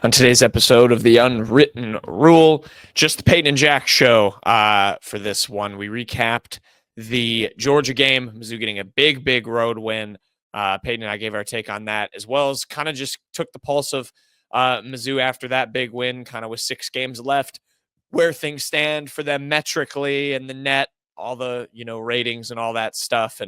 On today's episode of The Unwritten Rule, just the Payton and Jack show for this one. We recapped the Georgia game, Mizzou getting a big road win. Payton and I gave our take on that, as well as kind of just took the pulse of Mizzou after that big win, kind of with 6 games left, where things stand for them metrically and the net, all the, ratings and all that stuff.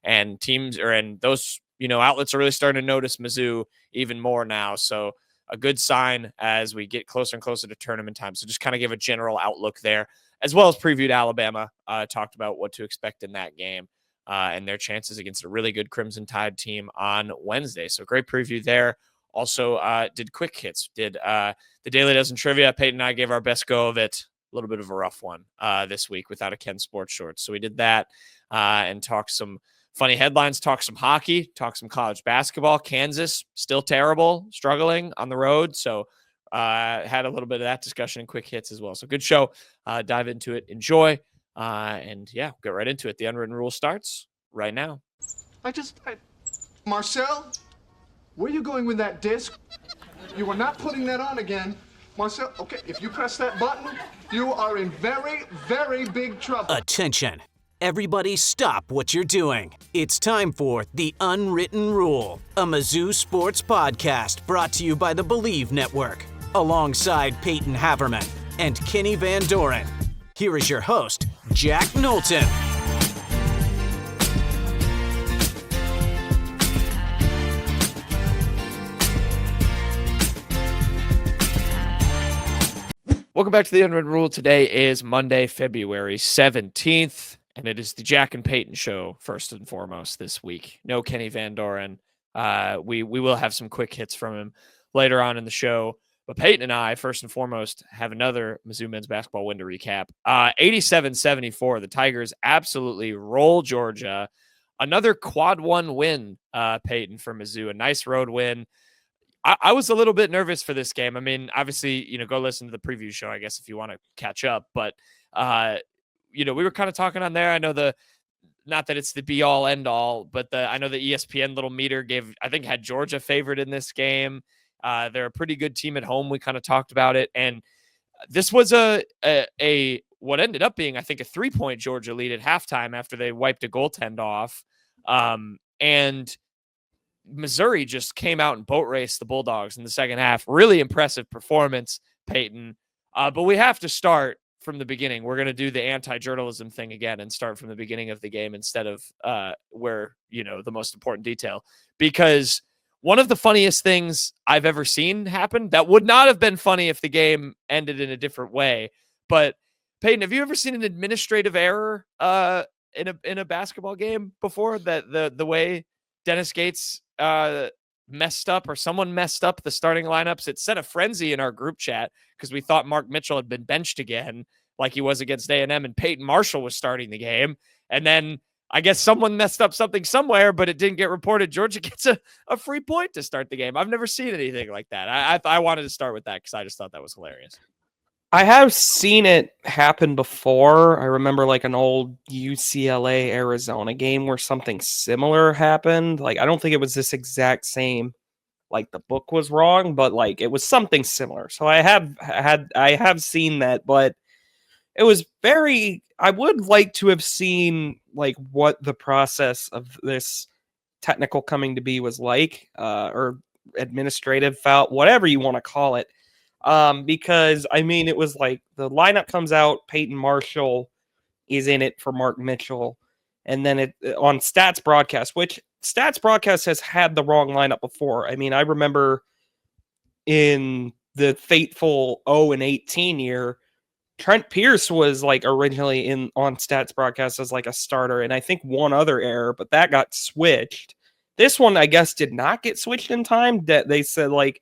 And teams and those, outlets are really starting to notice Mizzou even more now. So a good sign as we get closer and closer to tournament time. So just kind of give a general outlook there, as well as previewed Alabama, talked about what to expect in that game and their chances against a really good Crimson Tide team on Wednesday. So great preview there. Also did quick hits, did the Daily Dozen Trivia. Peyton and I gave our best go of it. A little bit of a rough one this week without a Ken Sports Shorts. So we did that and talked some funny headlines, talk some hockey, talk some college basketball. Kansas, still terrible, struggling on the road. So had a little bit of that discussion and quick hits as well. So good show. Dive into it. Enjoy. And yeah, get right into it. The Unwritten Rule starts right now. Marcel, where are you going with that disc? You are not putting that on again. Marcel, okay, if you press that button, you are in very big trouble. Attention. Everybody stop what you're doing. It's time for The Unwritten Rule, a Mizzou sports podcast brought to you by the Believe Network, alongside Peyton Haverman and Kenny Van Doren. Here is your host, Jack Knowlton. Welcome back to The Unwritten Rule. Today is Monday, February 17th. And it is the Jack and Peyton show, first and foremost, this week. No Kenny Van Doren. We will have some quick hits from him later on in the show. But Peyton and I, first and foremost, have another Mizzou men's basketball win to recap. 87-74. The Tigers absolutely roll Georgia. Another quad one win, Peyton, for Mizzou. A nice road win. I was a little bit nervous for this game. I mean, obviously, go listen to the preview show, I guess, if you want to catch up. But we were kind of talking on there. I know not that it's the be all end all, but I know the ESPN little meter had Georgia favored in this game. They're a pretty good team at home. We kind of talked about it. And this was a what ended up being, I think, a 3-point Georgia lead at halftime after they wiped a goaltend off. And Missouri just came out and boat raced the Bulldogs in the second half. Really impressive performance, Peyton. But we have to start from the beginning. We're going to do the anti-journalism thing again and start from the beginning of the game instead of where, the most important detail, because one of the funniest things I've ever seen happen that would not have been funny if the game ended in a different way. But Peyton, have you ever seen an administrative error in a basketball game before, that the way Dennis Gates messed up, or someone messed up the starting lineups? It set a frenzy in our group chat because we thought Mark Mitchell had been benched again, like he was against A&M, and Peyton Marshall was starting the game. And then I guess someone messed up something somewhere, but it didn't get reported. Georgia gets a free point to start the game. I've never seen anything like that. I wanted to start with that because I just thought that was hilarious. I have seen it happen before. I remember like an old UCLA Arizona game where something similar happened. Like, I don't think it was this exact same, like the book was wrong, but like it was something similar. So I have seen that, but it was I would like to have seen like what the process of this technical coming to be was like, or administrative foul, whatever you want to call it. Because I mean, it was like the lineup comes out, Peyton Marshall is in it for Mark Mitchell. And then it on Stats Broadcast, which Stats Broadcast has had the wrong lineup before. I mean, I remember in the fateful 0-18 year, Trent Pierce was like originally on Stats Broadcast as like a starter, and I think one other error, but that got switched. This one, I guess, did not get switched in time. That they said like,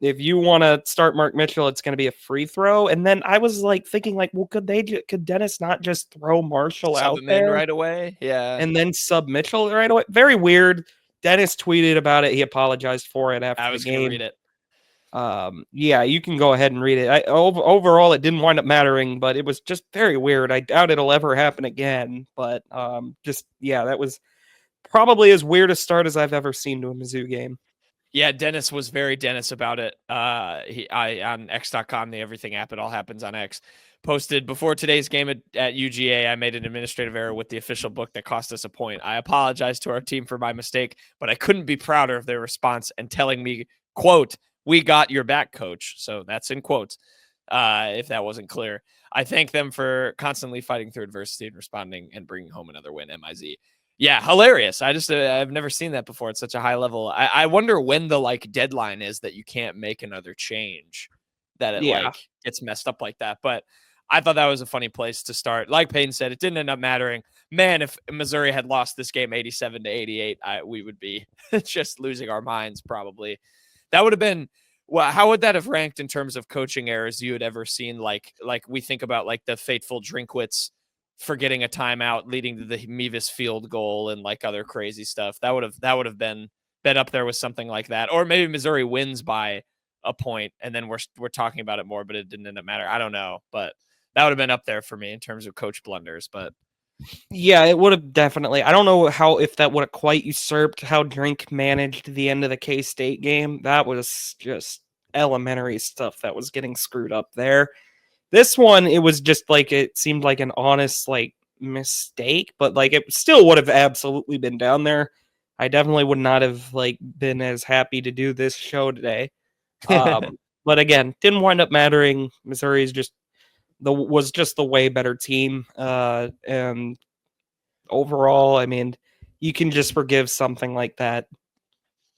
if you want to start Mark Mitchell, it's going to be a free throw. And then I was like thinking, like, well, could Dennis not just throw Marshall out there right away? Yeah, and then sub Mitchell right away? Very weird. Dennis tweeted about it. He apologized for it after the game. I was going to read it. Yeah, you can go ahead and read it. Overall, it didn't wind up mattering, but it was just very weird. I doubt it'll ever happen again. But that was probably as weird a start as I've ever seen to a Mizzou game. Yeah, Dennis was very Dennis about it. I on X.com, the everything app, it all happens on X, posted before today's game at UGA. I made an administrative error with the official book that cost us a point. I apologize to our team for my mistake, but I couldn't be prouder of their response and telling me, quote, "We got your back, coach." So that's in quotes. If that wasn't clear, I thank them for constantly fighting through adversity and responding and bringing home another win. MIZ. Yeah, hilarious. I've never seen that before. It's such a high level. I wonder when the like deadline is that you can't make another change, that it Yeah. like gets messed up like that. But I thought that was a funny place to start. Like Payton said, it didn't end up mattering. Man, if Missouri had lost this game 87-88, we would be just losing our minds probably. That would have been, well, how would that have ranked in terms of coaching errors you had ever seen? Like we think about like the fateful Drinkwitz forgetting a timeout leading to the Mevis field goal and like other crazy stuff. That would have been up there with something like that. Or maybe Missouri wins by a point and then we're talking about it more, but it didn't end up matter. I don't know, but that would have been up there for me in terms of coach blunders. But Yeah, it would have definitely. I don't know how if that would have quite usurped how Drink managed the end of the K-State game. That was just elementary stuff that was getting screwed up there. This one, it was just like it seemed like an honest like mistake, but like it still would have absolutely been down there. I definitely would not have like been as happy to do this show today. But again, didn't wind up mattering. Missouri's just was just the way better team. And overall, I mean, you can just forgive something like that.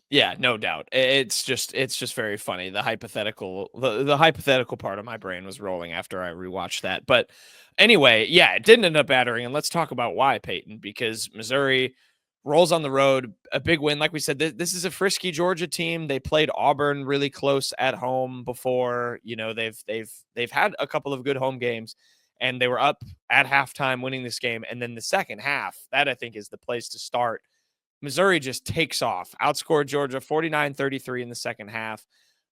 yeah, no doubt. It's just very funny. The hypothetical part of my brain was rolling after I rewatched that. But anyway, yeah, it didn't end up mattering. And let's talk about why, Peyton, because Missouri rolls on the road, a big win. Like we said, this is a frisky Georgia team. They played Auburn really close at home before. You know, they've had a couple of good home games, and they were up at halftime winning this game. And then the second half, that I think is the place to start. Missouri just takes off, outscored Georgia 49-33 in the second half.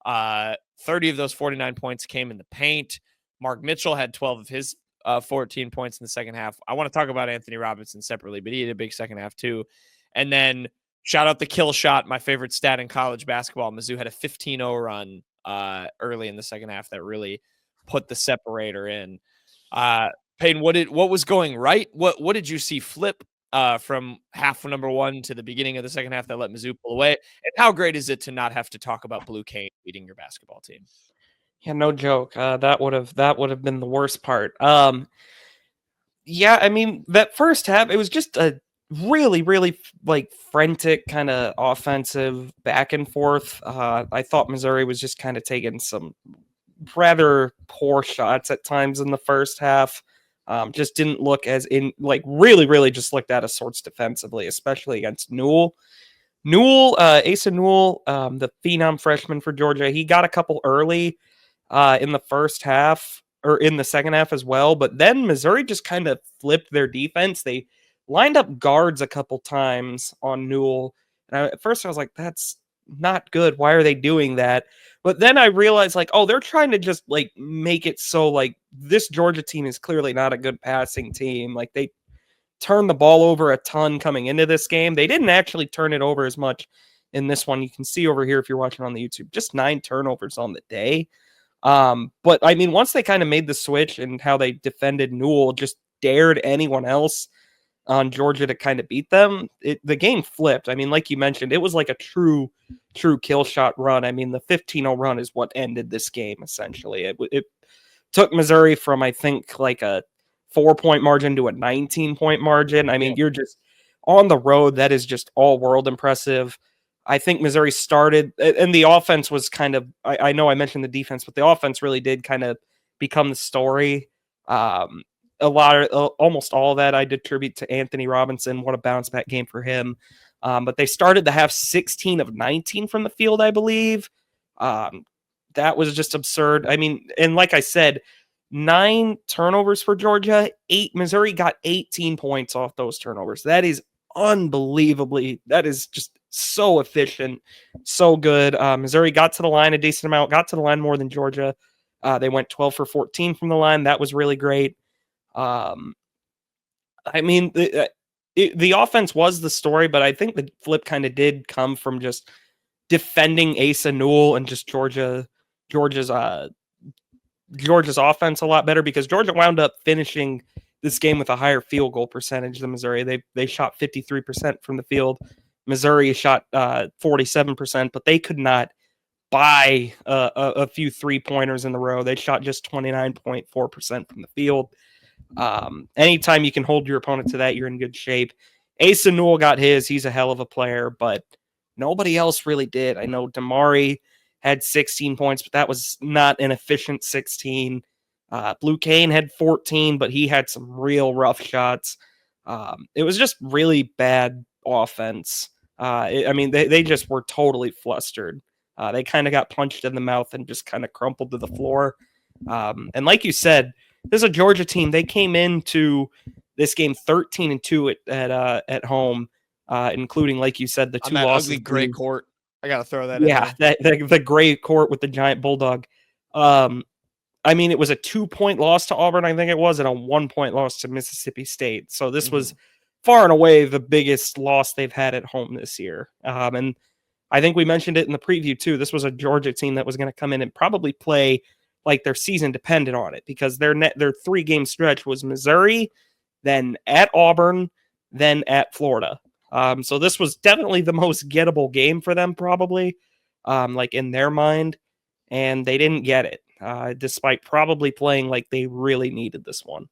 30 of those 49 points came in the paint. Mark Mitchell had 12 of his 14 points in the second half. I want to talk about Anthony Robinson separately, but he had a big second half too. And then shout out the kill shot, my favorite stat in college basketball. Mizzou had a 15-0 run early in the second half that really put the separator in. Payne, what was going right? What did you see flip from half number one to the beginning of the second half that let Mizzou pull away? And how great is it to not have to talk about Blue Cane beating your basketball team? Yeah, no joke. That would have been the worst part. Yeah, I mean that first half, it was just a really like frantic kind of offensive back and forth. I thought Missouri was just kind of taking some rather poor shots at times in the first half. Just didn't look as in like really just looked out of sorts defensively, especially against Newell. Asa Newell, the phenom freshman for Georgia, he got a couple early in the first half or in the second half as well. But then Missouri just kind of flipped their defense. They lined up guards a couple times on Newell. And at first I was like, that's not good. Why are they doing that? But then I realized like, oh, they're trying to just like make it so like this Georgia team is clearly not a good passing team. Like they turned the ball over a ton coming into this game. They didn't actually turn it over as much in this one. You can see over here if you're watching on the YouTube, just 9 turnovers on the day. But I mean, once they kind of made the switch and how they defended Newell, just dared anyone else on Georgia to kind of beat them, the game flipped. I mean, like you mentioned, it was like a true kill shot run. I mean, the 15-0 run is what ended this game, essentially. It took Missouri from, I think, like a 4-point margin to a 19-point margin. I mean, you're just on the road. That is just all world impressive. I think Missouri started, and the offense was kind of, I know I mentioned the defense, but the offense really did kind of become the story. Almost all of that I attribute to Anthony Robinson. What a bounce back game for him. But they started the half 16 of 19 from the field, I believe. That was just absurd. I mean, and like I said, 9 turnovers for Georgia, Missouri got 18 points off those turnovers. That is that is just so efficient, so good. Missouri got to the line a decent amount, got to the line more than Georgia. They went 12 for 14 from the line. That was really great. I mean, the offense was the story, but I think the flip kind of did come from just defending Asa Newell and just Georgia's offense a lot better, because Georgia wound up finishing this game with a higher field goal percentage than Missouri. They shot 53% from the field. Missouri shot 47%, but they could not buy a few 3-pointers in the row. They shot just 29.4% from the field. Anytime you can hold your opponent to that, you're in good shape. Asa Newell got his. He's a hell of a player, but nobody else really did. I know Damari had 16 points, but that was not an efficient 16. Blue Kane had 14, but he had some real rough shots. It was just really bad offense. They just were totally flustered. They kind of got punched in the mouth and just kind of crumpled to the floor. And like you said, this is a Georgia team. They came into this game 13-2 at home, including, like you said, the two losses. Ugly gray court. I got to throw that in there. The gray court with the giant bulldog. It was a 2-point loss to Auburn, I think it was, and a 1-point loss to Mississippi State. So this was far and away the biggest loss they've had at home this year. And I think we mentioned it in the preview too. This was a Georgia team that was going to come in and probably play like their season depended on it, because their 3-game stretch was Missouri, then at Auburn, then at Florida. So this was definitely the most gettable game for them, probably, like in their mind, and they didn't get it, despite probably playing like they really needed this one.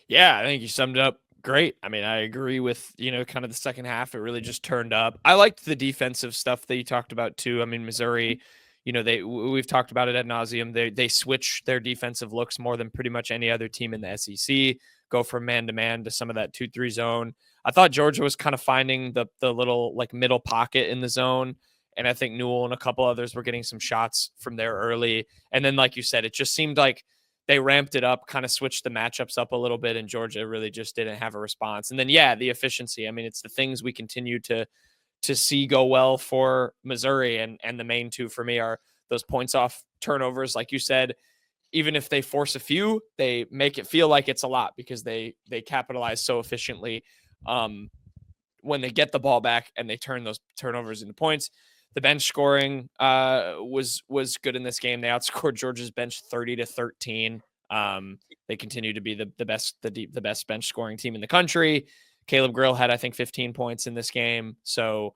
Yeah, I think you summed it up great. I mean, I agree with, kind of the second half. It really just turned up. I liked the defensive stuff that you talked about too. I mean, Missouri, we've talked about it ad nauseum. They switch their defensive looks more than pretty much any other team in the SEC, go from man-to-man to some of that 2-3 zone. I thought Georgia was kind of finding the little like middle pocket in the zone. And I think Newell and a couple others were getting some shots from there early. And then, like you said, it just seemed like they ramped it up, kind of switched the matchups up a little bit, and Georgia really just didn't have a response. And then, the efficiency. I mean, it's the things we continue to see go well for Missouri. And the main two for me are those points off turnovers. Like you said, even if they force a few, they make it feel like it's a lot, because they capitalize so efficiently when they get the ball back and they turn those turnovers into points. The bench scoring was good in this game. They outscored Georgia's bench 30-13. They continue to be the best bench scoring team in the country. Caleb Grill had, I think, 15 points in this game. So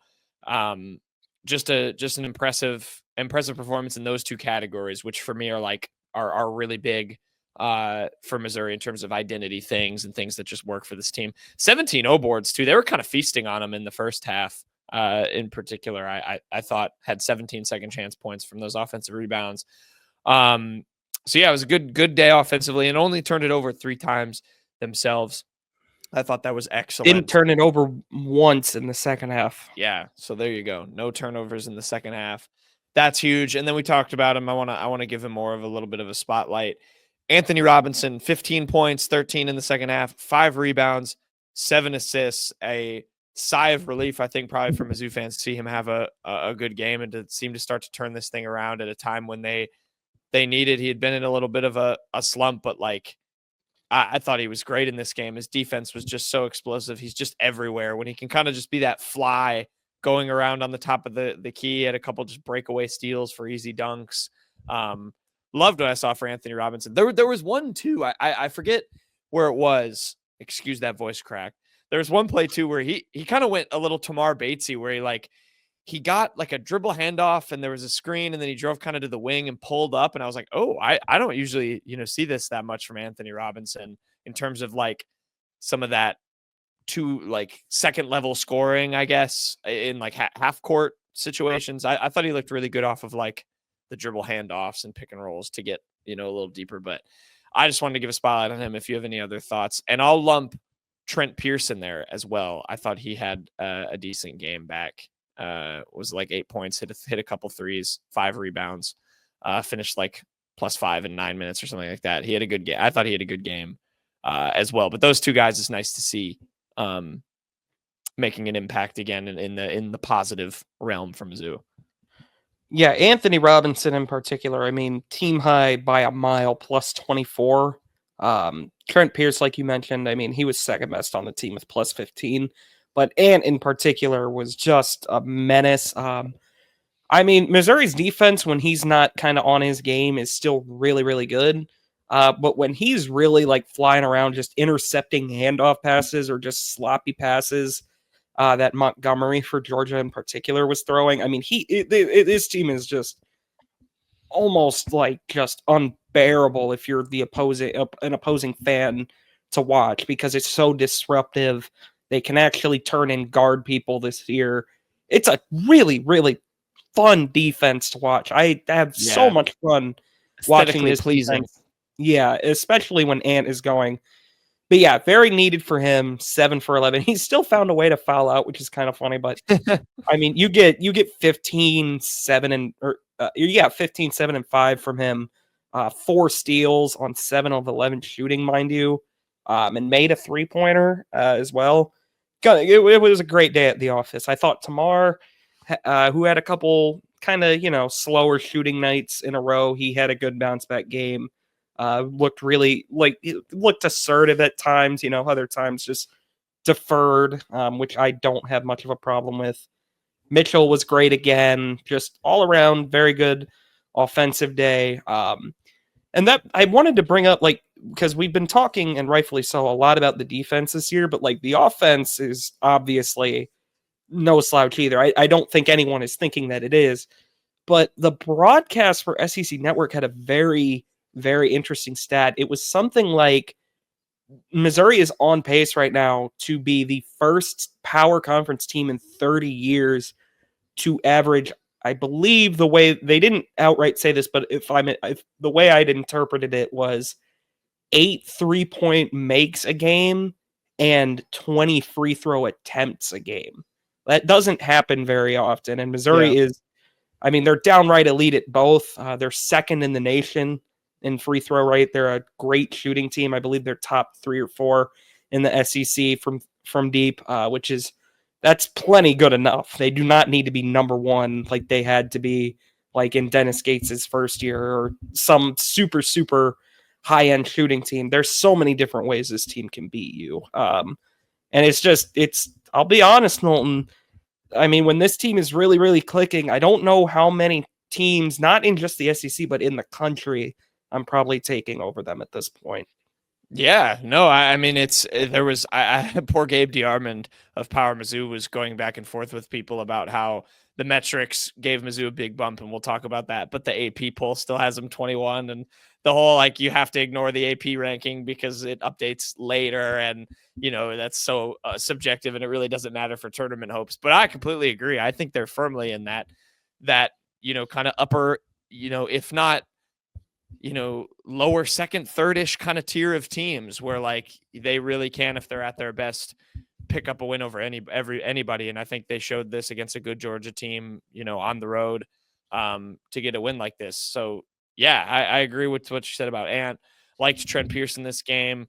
just an impressive performance in those two categories, which for me are really big for Missouri in terms of identity things and things that just work for this team. 17-0 boards too. They were kind of feasting on them in the first half. In particular, I thought had 17 second chance points from those offensive rebounds. It was a good day offensively, and only turned it over 3 times themselves. I thought that was excellent. Didn't turn it over once in the second half. Yeah, so there you go. No turnovers in the second half. That's huge. And then we talked about him. I want to give him more of a little bit of a spotlight. Anthony Robinson, 15 points, 13 in the second half, 5 rebounds, 7 assists. A sigh of relief, I think, probably for Mizzou fans to see him have a good game and to seem to start to turn this thing around at a time when they needed. He had been in a little bit of a slump, but I thought he was great in this game. His defense was just so explosive. He's just everywhere. When he can kind of just be that fly going around on the top of the key, had a couple just breakaway steals for easy dunks. Loved what I saw for Anthony Robinson. There was one too. I forget where it was. Excuse that voice crack. There was one play too where he kind of went a little Tamar Batesy, where he got like a dribble handoff and there was a screen, and then he drove kind of to the wing and pulled up. And I was like, oh, I don't usually, see this that much from Anthony Robinson in terms of some of that second level scoring, I guess, in half court situations. I thought he looked really good off of the dribble handoffs and pick and rolls to get, a little deeper, but I just wanted to give a spotlight on him. If you have any other thoughts, and I'll lump Trent Pearson there as well. I thought he had a decent game back. Was 8 points, hit a couple threes, 5 rebounds, finished +5 in 9 minutes or something like that. He had a good game. I thought he had a good game as well. But those two guys, is nice to see making an impact again in the positive realm from Mizzou. Yeah, Anthony Robinson in particular. I mean, team high by a mile, +24. Trent Pierce, like you mentioned, I mean, he was second best on the team with +15. But Ant in particular was just a menace. I mean, Missouri's defense, when he's not kind of on his game, is still really, really good. But when he's really like flying around, just intercepting handoff passes or just sloppy passes that Montgomery for Georgia in particular was throwing, I mean, his team is just almost like just unbearable if you're an opposing fan to watch because it's so disruptive. They can actually turn and guard people this year. It's a really, really fun defense to watch. I have so much fun watching this pleasing. defense. Yeah, especially when Ant is going. But yeah, very needed for him. 7 for 11. He's still found a way to foul out, which is kind of funny. But I mean, you get 15, 7 and 15, 7 and 5 from him. 4 steals on 7 of 11 shooting, mind you, and made a 3-pointer as well. It was a great day at the office. I thought Tamar, who had a couple kind of slower shooting nights in a row, he had a good bounce back game. Looked assertive at times, other times just deferred, which I don't have much of a problem with. Mitchell was great again, just all around very good offensive day. And that I wanted to bring up, because we've been talking, and rightfully so, a lot about the defense this year, but the offense is obviously no slouch either. I don't think anyone is thinking that it is, but the broadcast for SEC Network had a very, very interesting stat. It was something like Missouri is on pace right now to be the first power conference team in 30 years to average, I believe the way they didn't outright say this, but if the way I'd interpreted it was 8 3-point makes a game and 20 free throw attempts a game. That doesn't happen very often. And Missouri they're downright elite at both. They're second in the nation in free throw rate. They're a great shooting team. I believe they're top 3 or 4 in the SEC from deep, that's plenty good enough. They do not need to be number 1 like they had to be in Dennis Gates' first year or some super, super high-end shooting team. There's so many different ways this team can beat you. And I'll be honest, Knowlton, I mean, when this team is really, really clicking, I don't know how many teams, not in just the SEC, but in the country, I'm probably taking over them at this point. Yeah, no, I mean, poor Gabe DeArmond of Power Mizzou was going back and forth with people about how the metrics gave Mizzou a big bump, and we'll talk about that, but the AP poll still has them 21, and the whole, you have to ignore the AP ranking because it updates later, and, that's so subjective, and it really doesn't matter for tournament hopes, but I completely agree. I think they're firmly in that kind of upper, if not, lower second, third-ish kind of tier of teams where they really can, if they're at their best, pick up a win over anybody. And I think they showed this against a good Georgia team, on the road, to get a win like this. So yeah, I agree with what you said about Ant. Liked Trent Pearson this game.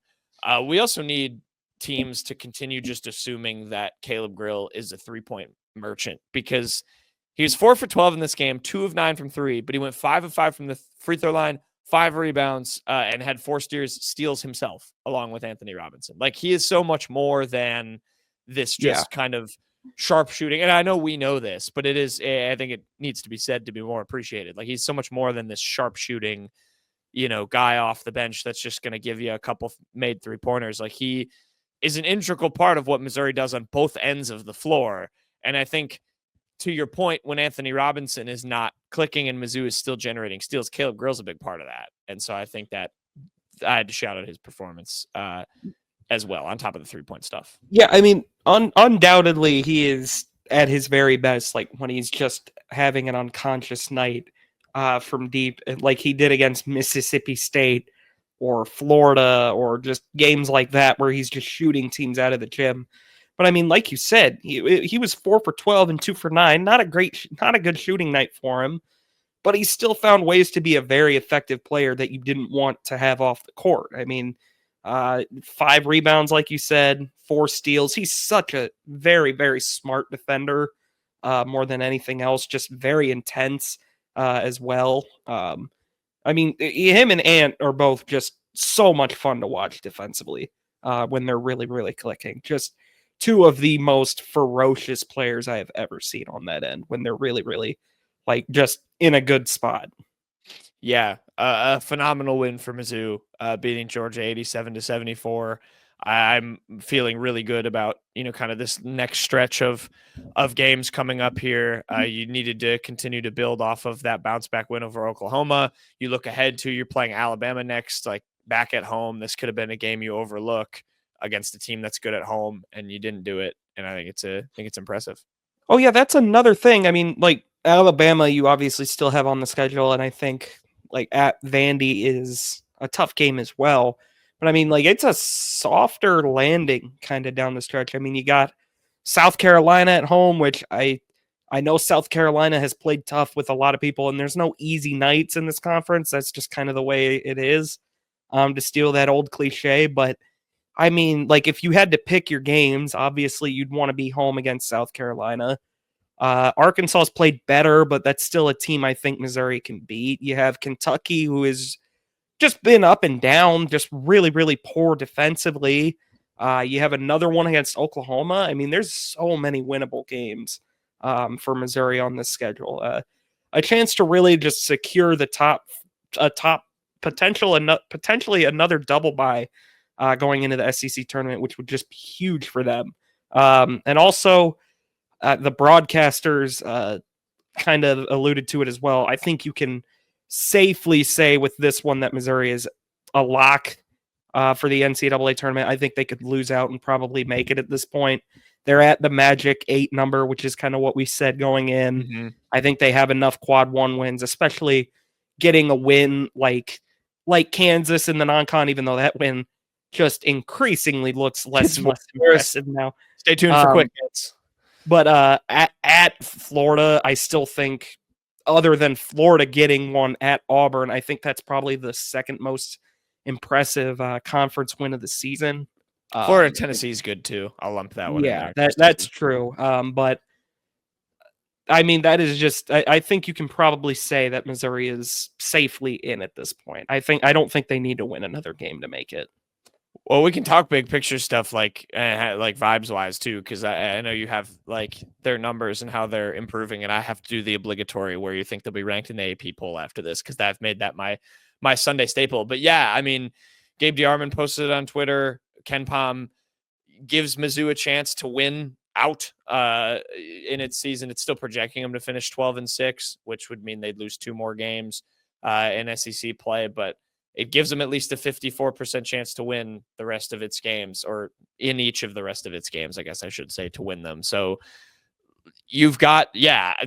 We also need teams to continue just assuming that Caleb Grill is a 3-point merchant, because he was 4 for 12 in this game, 2 of 9 from 3, but he went 5 of 5 from the free throw line, 5 rebounds, and had 4 steals himself, along with Anthony Robinson. He is so much more than this just kind of sharp shooting. And I know we know this, but I think it needs to be said to be more appreciated. He's so much more than this sharp shooting, guy off the bench that's just going to give you a couple made 3-pointers. He is an integral part of what Missouri does on both ends of the floor. And I think, to your point, when Anthony Robinson is not clicking and Mizzou is still generating steals, Caleb Grill's a big part of that. And so I think that I had to shout out his performance as well, on top of the 3-point stuff. Yeah, I mean, undoubtedly he is at his very best, when he's just having an unconscious night from deep, like he did against Mississippi State or Florida, or just games like that where he's just shooting teams out of the gym. But I mean, like you said, he was 4 for 12 and 2 for 9. Not a good shooting night for him, but he still found ways to be a very effective player that you didn't want to have off the court. I mean, 5 rebounds, like you said, 4 steals. He's such a very, very smart defender, more than anything else. Just very intense as well. I mean, him and Ant are both just so much fun to watch defensively when they're really, really clicking. Just 2 of the most ferocious players I have ever seen on that end when they're really, really like just in a good spot. Yeah, a phenomenal win for Mizzou, beating Georgia 87-74. I'm feeling really good about, kind of this next stretch of games coming up here. You needed to continue to build off of that bounce back win over Oklahoma. You look ahead to you're playing Alabama next, like back at home. This could have been a game you overlook against a team that's good at home, and you didn't do it. And I think it's impressive. Oh yeah, that's another thing. I mean, like Alabama, you obviously still have on the schedule, and I think like at Vandy is a tough game as well. But I mean, like it's a softer landing kind of down the stretch. I mean, you got South Carolina at home, which I know South Carolina has played tough with a lot of people, and there's no easy nights in this conference. That's just kind of the way it is. To steal that old cliche, but I mean, like if you had to pick your games, obviously you'd want to be home against South Carolina. Arkansas's played better, but that's still a team I think Missouri can beat. You have Kentucky, who has just been up and down, just really, really poor defensively. You have another one against Oklahoma. I mean, there's so many winnable games for Missouri on this schedule. A chance to really just secure the top potentially another double bye going into the SEC tournament, which would just be huge for them. And also, the broadcasters kind of alluded to it as well. I think you can safely say with this one that Missouri is a lock for the NCAA tournament. I think they could lose out and probably make it at this point. They're at the magic 8 number, which is kind of what we said going in. Mm-hmm. I think they have enough quad 1 wins, especially getting a win like Kansas in the non-con, even though that win just increasingly looks less and less impressive now. Stay tuned for quick hits. But at Florida, I still think, other than Florida getting one at Auburn, I think that's probably the second most impressive conference win of the season. Florida, Tennessee is good too. I'll lump that one in there. That's true. But I mean, that is just, I think you can probably say that Missouri is safely in at this point. I don't think they need to win another game to make it. Well, we can talk big picture stuff like vibes wise too, because I know you have like their numbers and how they're improving, and I have to do the obligatory where you think they'll be ranked in the AP poll after this, because I've made that my Sunday staple. But yeah, I mean, Gabe DeArmond posted it on Twitter. Ken Pom gives Mizzou a chance to win out in its season. It's still projecting them to finish 12-6, which would mean they'd lose 2 more games in SEC play, but it gives them at least a 54% chance to win the rest of its games, or in each of the rest of its games, I guess I should say, to win them. So you've got,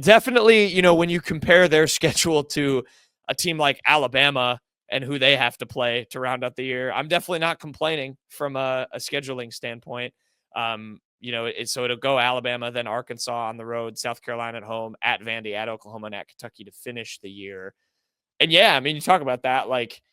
definitely, when you compare their schedule to a team like Alabama and who they have to play to round out the year, I'm definitely not complaining from a scheduling standpoint. So it'll go Alabama, then Arkansas on the road, South Carolina at home, at Vandy, at Oklahoma, and at Kentucky to finish the year. And yeah, I mean, you talk about that, like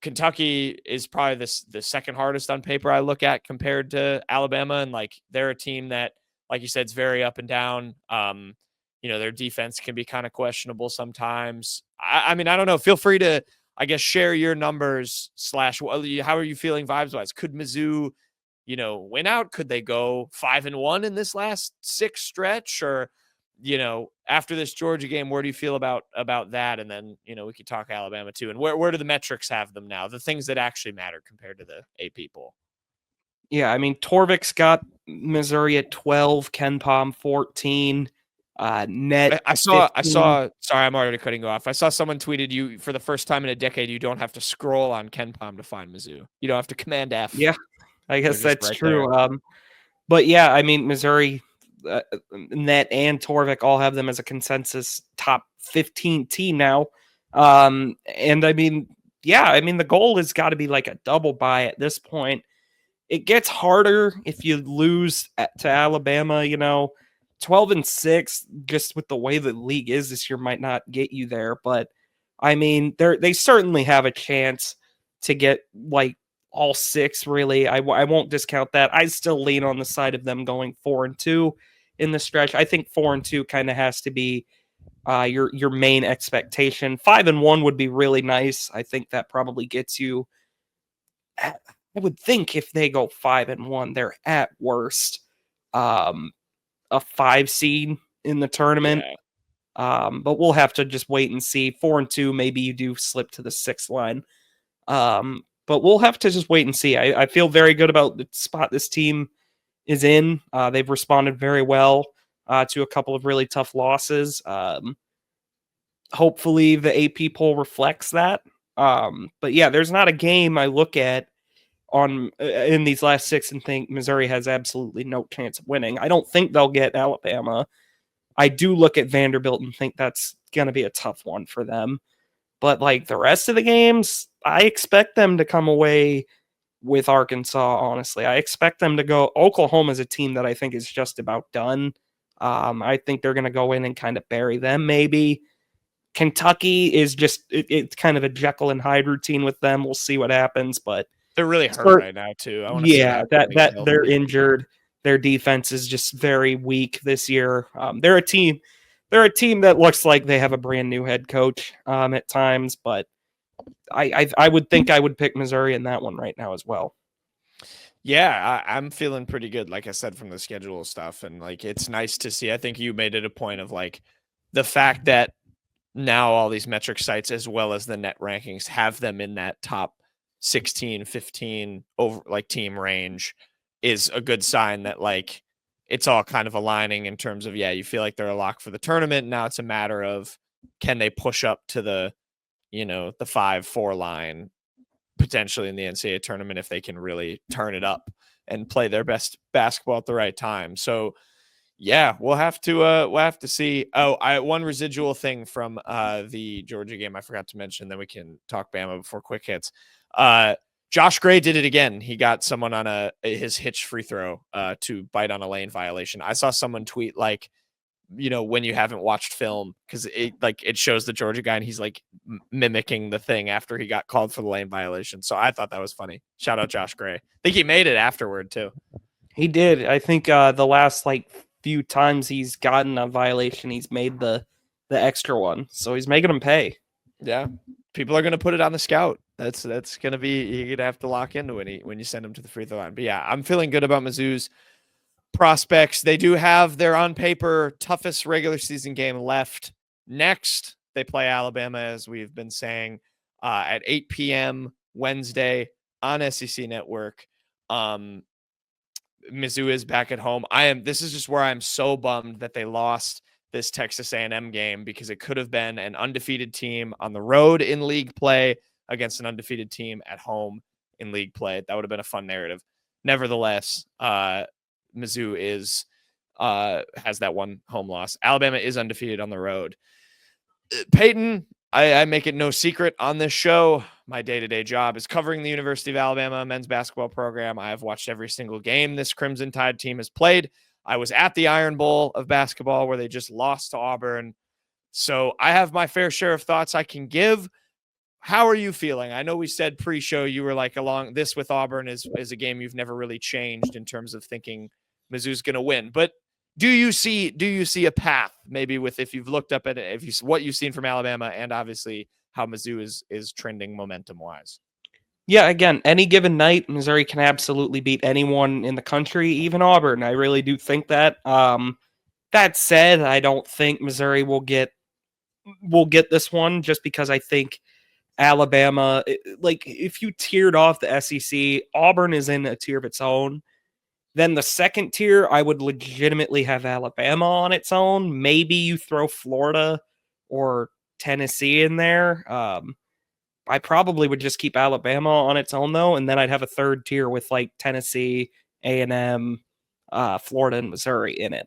Kentucky is probably the second hardest on paper I look at compared to Alabama. And like, they're a team that, like you said, is very up and down. Their defense can be kind of questionable sometimes. I mean, I don't know. Feel free to, I guess, share your numbers / how are you feeling vibes wise? Could Mizzou, win out? Could they go 5-1 in this last 6 stretch? Or, after this Georgia game, where do you feel about that? And then, we could talk Alabama too. And where do the metrics have them now? The things that actually matter compared to the AP poll. Yeah, I mean, Torvik's got Missouri at 12, Ken Pom 14, net. I saw, sorry, I'm already cutting you off. I saw someone tweeted, you for the first time in a decade, you don't have to scroll on Ken Pom to find Mizzou. You don't have to Command F. Yeah, I guess that's right true. But yeah, I mean, Missouri, Net and Torvik all have them as a consensus top 15 team now. And I mean, the goal has got to be like a double bye at this point. It gets harder if you lose to Alabama, 12-6, just with the way the league is this year, might not get you there. But I mean, they certainly have a chance to get like all 6, really. I won't discount that. I still lean on the side of them going 4-2 in the stretch. I think 4-2 kind of has to be your main expectation. 5-1 would be really nice. I think that probably gets you. I would think if they go 5-1, they're at worst a 5 seed in the tournament. But we'll have to just wait and see. 4-2, maybe you do slip to the 6th line. But we'll have to just wait and see. I feel very good about the spot this team is in. They've responded very well to a couple of really tough losses. Hopefully the AP poll reflects that. But yeah, there's not a game I look at in these last 6 and think Missouri has absolutely no chance of winning. I don't think they'll get Alabama. I do look at Vanderbilt and think that's going to be a tough one for them. But like the rest of the games, I expect them to come away with Arkansas, honestly. I expect them to go. Oklahoma is a team that I think is just about done. I think they're going to go in and kind of bury them, maybe. Kentucky is just, it's kind of a Jekyll and Hyde routine with them. We'll see what happens, but they're really hurt right now, too. Yeah, that they're injured. Their defense is just very weak this year. They're a team that looks like they have a brand new head coach at times, but I would think I would pick Missouri in that one right now as well. Yeah, I'm feeling pretty good, like I said, from the schedule stuff. And like, it's nice to see. I think you made it a point of like the fact that now all these metric sites, as well as the net rankings, have them in that top 16, 15 over like team range is a good sign that like it's all kind of aligning in terms of, yeah, you feel like they're a lock for the tournament. Now it's a matter of, can they push up to the 5-4 line potentially in the NCAA tournament if they can really turn it up and play their best basketball at the right time. So yeah, we'll have to see. One residual thing from the Georgia game I forgot to mention, then we can talk Bama before quick hits. Josh Gray did it again. He got someone on his hitch free throw to bite on a lane violation. I saw someone tweet like, when you haven't watched film, because it shows the Georgia guy and he's like mimicking the thing after he got called for the lane violation. So I thought that was funny. Shout out Josh Gray. I think he made it afterward too. He did. I think the last few times he's gotten a violation, he's made the extra one. So he's making them pay. Yeah. People are going to put it on the scout. That's going to be, you're going to have to lock into it when you send him to the free throw line. But yeah, I'm feeling good about Mizzou's prospects. They do have their on paper toughest regular season game left. Next, they play Alabama, as we've been saying, at 8 p.m. Wednesday on SEC Network. Mizzou is back at home. This is just where I'm so bummed that they lost this Texas A&M game, because it could have been an undefeated team on the road in league play against an undefeated team at home in league play. That would have been a fun narrative. Nevertheless, Mizzou has that one home loss. Alabama is undefeated on the road. Payton, I make it no secret on this show, my day-to-day job is covering the University of Alabama men's basketball program. I have watched every single game this Crimson Tide team has played. I was at the Iron Bowl of basketball where they just lost to Auburn. So I have my fair share of thoughts I can give. How are you feeling? I know we said pre-show you were like, along this with Auburn is a game you've never really changed in terms of thinking Mizzou's going to win. But do you see a path maybe with, if you've looked up at it, what you've seen from Alabama and obviously how Mizzou is trending momentum wise? Yeah, again, any given night, Missouri can absolutely beat anyone in the country, even Auburn. I really do think that. That said, I don't think Missouri will get this one, just because I think Alabama, if you tiered off the SEC, Auburn is in a tier of its own. Then the second tier, I would legitimately have Alabama on its own. Maybe you throw Florida or Tennessee in there. I probably would just keep Alabama on its own, though, and then I'd have a third tier with Tennessee, A&M, Florida, and Missouri in it.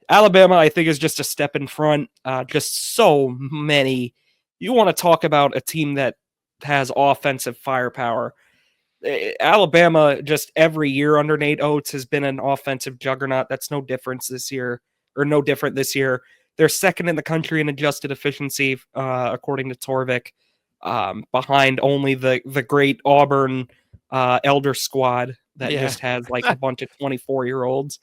Alabama, I think, is just a step in front. Just so many. You want to talk about a team that has offensive firepower. Alabama, just every year under Nate Oates, has been an offensive juggernaut. That's no different this year. They're second in the country in adjusted efficiency, according to Torvik. Behind only the great Auburn elder squad that just has a bunch of 24-year-olds.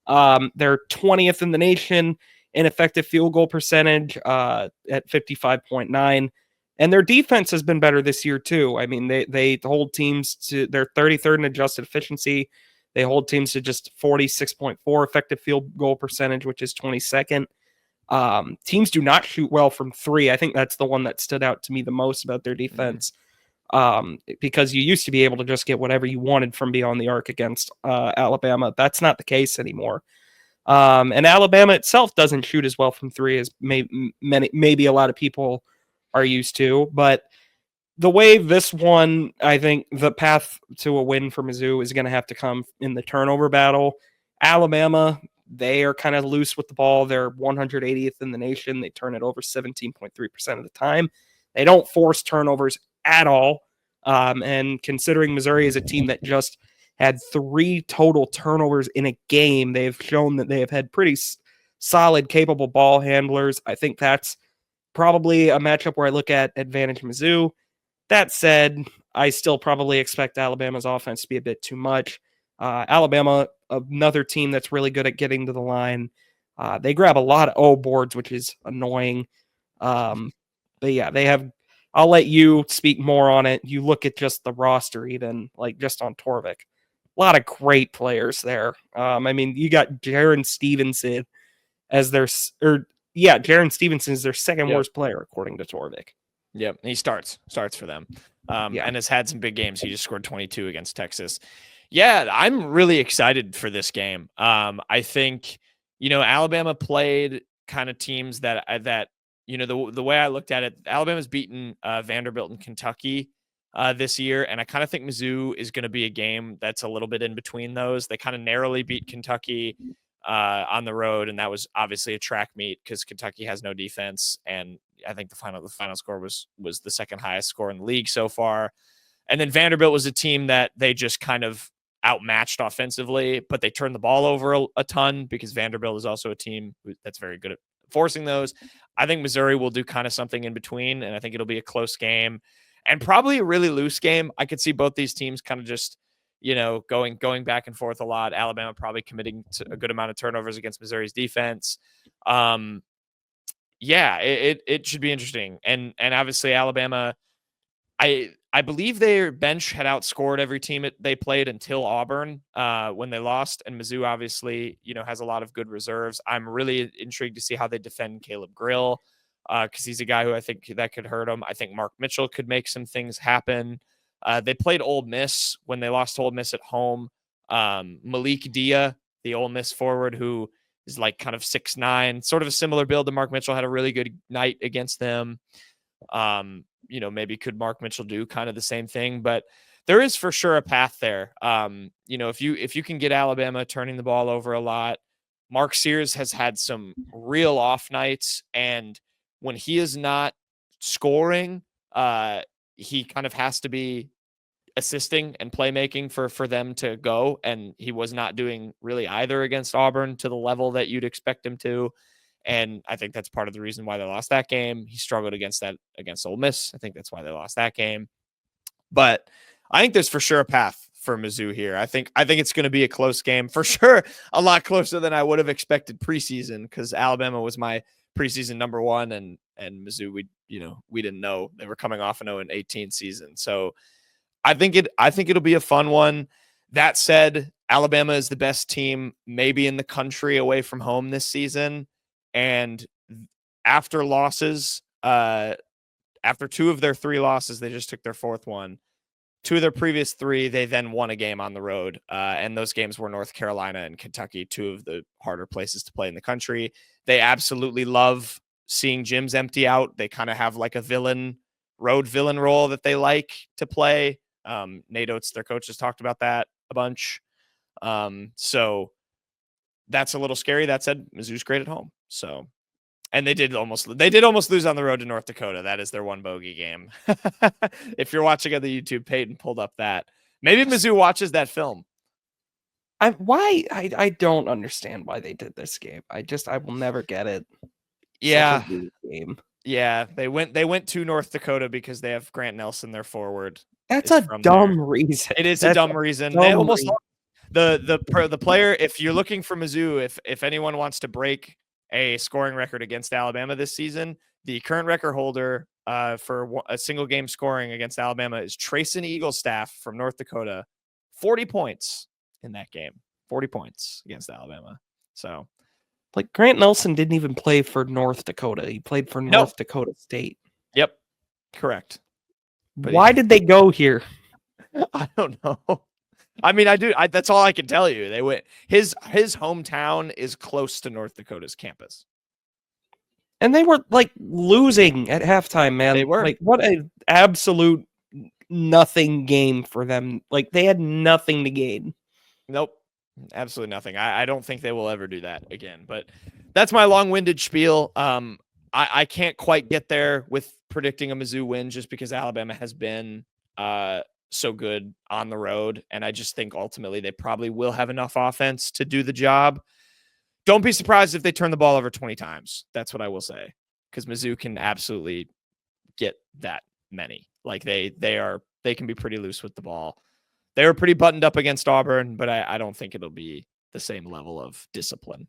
They're 20th in the nation in effective field goal percentage at 55.9. And their defense has been better this year too. I mean, they hold teams to, they're 33rd in adjusted efficiency. They hold teams to just 46.4 effective field goal percentage, which is 22nd. Teams do not shoot well from three. I think that's the one that stood out to me the most about their defense. Because you used to be able to just get whatever you wanted from beyond the arc against Alabama. That's not the case anymore. And Alabama itself doesn't shoot as well from three as maybe a lot of people are used to. But the way this one, I think the path to a win for Mizzou is going to have to come in the turnover battle. Alabama, they are kind of loose with the ball. They're 180th in the nation. They turn it over 17.3% of the time. They don't force turnovers at all. And considering Missouri is a team that just had 3 total turnovers in a game, they've shown that they have had pretty solid, capable ball handlers. I think that's probably a matchup where I look at advantage Mizzou. That said, I still probably expect Alabama's offense to be a bit too much. Alabama, another team that's really good at getting to the line. They grab a lot of O boards, which is annoying. But yeah, they have. I'll let you speak more on it. You look at just the roster, even like just on Torvik. A lot of great players there. I mean, you got Jaron Stevenson as their Jaron Stevenson is their second worst player according to Torvik. Yep, he starts for them, and has had some big games. He just scored 22 against Texas. Yeah, I'm really excited for this game. I think Alabama played kind of teams that the way I looked at it, Alabama's beaten Vanderbilt and Kentucky this year, and I kind of think Mizzou is going to be a game that's a little bit in between those. They kind of narrowly beat Kentucky on the road, and that was obviously a track meet because Kentucky has no defense, and I think the final score was the second highest score in the league so far. And then Vanderbilt was a team that they just kind of outmatched offensively, but they turned the ball over a ton because Vanderbilt is also a team that's very good at forcing those. I think Missouri will do kind of something in between, and I think it'll be a close game and probably a really loose game. I could see both these teams kind of just going back and forth a lot. Alabama probably committing to a good amount of turnovers against Missouri's defense. Yeah, it should be interesting. And obviously Alabama, I believe their bench had outscored every team they played until Auburn when they lost. And Mizzou obviously, has a lot of good reserves. I'm really intrigued to see how they defend Caleb Grill because he's a guy who I think that could hurt him. I think Mark Mitchell could make some things happen. They played Ole Miss when they lost to Ole Miss at home. Malik Dia, the Ole Miss forward who is like kind of 6'9", sort of a similar build to Mark Mitchell, had a really good night against them. Maybe could Mark Mitchell do kind of the same thing, but there is for sure a path there. If you can get Alabama turning the ball over a lot, Mark Sears has had some real off nights, and when he is not scoring, he kind of has to be assisting and playmaking for them to go. And he was not doing really either against Auburn to the level that you'd expect him to. And I think that's part of the reason why they lost that game. He struggled against Ole Miss. I think that's why they lost that game. But I think there's for sure a path for Mizzou here. I think it's going to be a close game for sure. A lot closer than I would have expected preseason because Alabama was my preseason number one and Mizzou, we didn't know they were coming off an 0-18 season. So I think it'll be a fun one. That said, Alabama is the best team maybe in the country away from home this season. And after losses, after 2 of their 3 losses, they just took their 4th one. 2 of their previous 3, they then won a game on the road. And those games were North Carolina and Kentucky, 2 of the harder places to play in the country. They absolutely love seeing gyms empty out. They kind of have like a road villain role that they like to play. Nate Oates, their coach, has talked about that a bunch. So that's a little scary. That said, Mizzou's great at home. So, and they did almost lose on the road to North Dakota. That is their one bogey game. If you're watching on the YouTube, Payton pulled up that. Maybe Mizzou watches that film. I don't understand why they did this game. I will never get it. Yeah. Such a weird game. Yeah, they went to North Dakota because they have Grant Nelson, their forward. That's a dumb reason. It is a dumb reason. They almost lost. The player, if you're looking for Mizzou, if anyone wants to break a scoring record against Alabama this season, the current record holder for a single game scoring against Alabama is Trayson Eaglestaff from North Dakota. 40 points in that game. 40 points against Alabama. So Like Grant Nelson didn't even play for North Dakota. He played for North Dakota State. Yep. Correct. But Why did they go here? I don't know. I mean, that's all I can tell you. They went. His hometown is close to North Dakota's campus. And they were like losing at halftime, man. They were. Like, what an absolute nothing game for them. Like, they had nothing to gain. Nope. Absolutely nothing. I don't think they will ever do that again. But that's my long-winded spiel. I can't quite get there with predicting a Mizzou win just because Alabama has been so good on the road. And I just think ultimately they probably will have enough offense to do the job. Don't be surprised if they turn the ball over 20 times. That's what I will say. Because Mizzou can absolutely get that many. Like they can be pretty loose with the ball. They were pretty buttoned up against Auburn, but I don't think it'll be the same level of discipline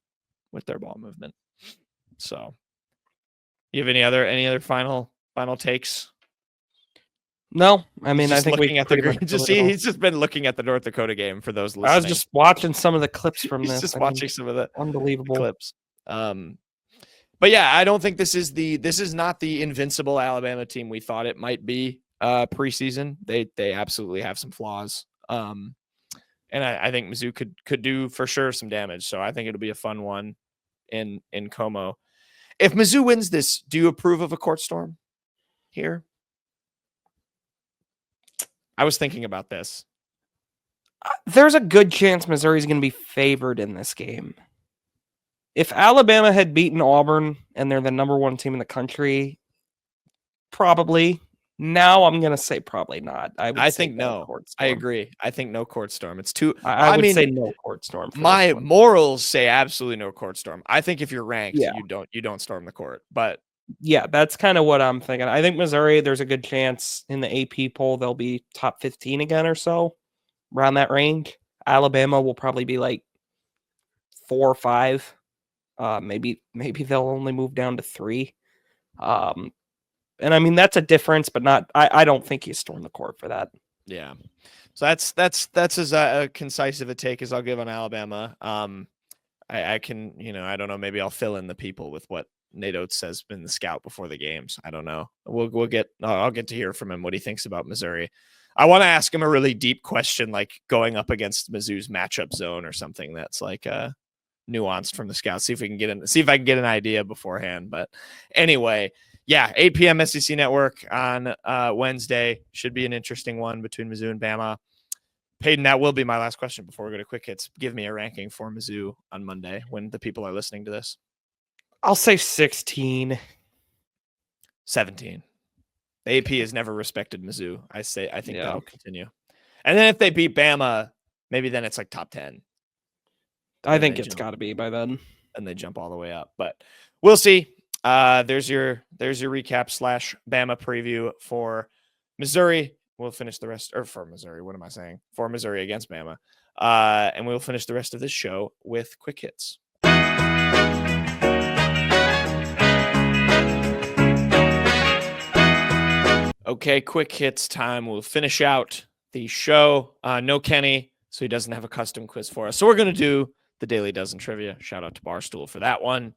with their ball movement. So, you have any other final takes? No, I mean, I think he's just been looking at the North Dakota game for those listening. I was just watching some of the clips from this. Just watching some of the unbelievable clips. But yeah, I don't think this is not the invincible Alabama team we thought it might be preseason. They absolutely have some flaws. And I think Mizzou could do for sure some damage. So I think it'll be a fun one in Como. If Mizzou wins this, do you approve of a court storm here? I was thinking about this. There's a good chance Missouri's going to be favored in this game. If Alabama had beaten Auburn and they're the number one team in the country, probably. Now I'm going to say probably not. I think no. I agree. I think no court storm. It's too. I would say no court storm. My morals say absolutely no court storm. I think if you're ranked, yeah. you don't storm the court. But yeah, that's kind of what I'm thinking. I think Missouri, there's a good chance in the AP poll they'll be top 15 again or so, around that range. Alabama will probably be like 4 or 5. Maybe they'll only move down to 3. And I mean, that's a difference, but not. I don't think you storm the court for that. Yeah, so that's as concise of a take as I'll give on Alabama. I can, I don't know. Maybe I'll fill in the people with what Nate Oates says in the scout before the games. I don't know. I'll get to hear from him what he thinks about Missouri. I want to ask him a really deep question, like going up against Mizzou's matchup zone or something that's like nuanced from the scout. See if I can get an idea beforehand. But anyway. Yeah, 8 p.m. SEC Network on Wednesday. Should be an interesting one between Mizzou and Bama. Payton, that will be my last question before we go to quick hits. Give me a ranking for Mizzou on Monday when the people are listening to this. I'll say 16. 17. The AP has never respected Mizzou. I think that'll continue. And then if they beat Bama, maybe then it's like top 10. I think it's got to be by then. And they jump all the way up. But we'll see. There's your recap / Bama preview for Missouri. We'll finish the rest, or for Missouri. What am I saying? For Missouri against Bama. And we'll finish the rest of this show with quick hits. Okay, quick hits time. We'll finish out the show. No Kenny, so he doesn't have a custom quiz for us. So we're going to do the Daily Dozen Trivia. Shout out to Barstool for that one.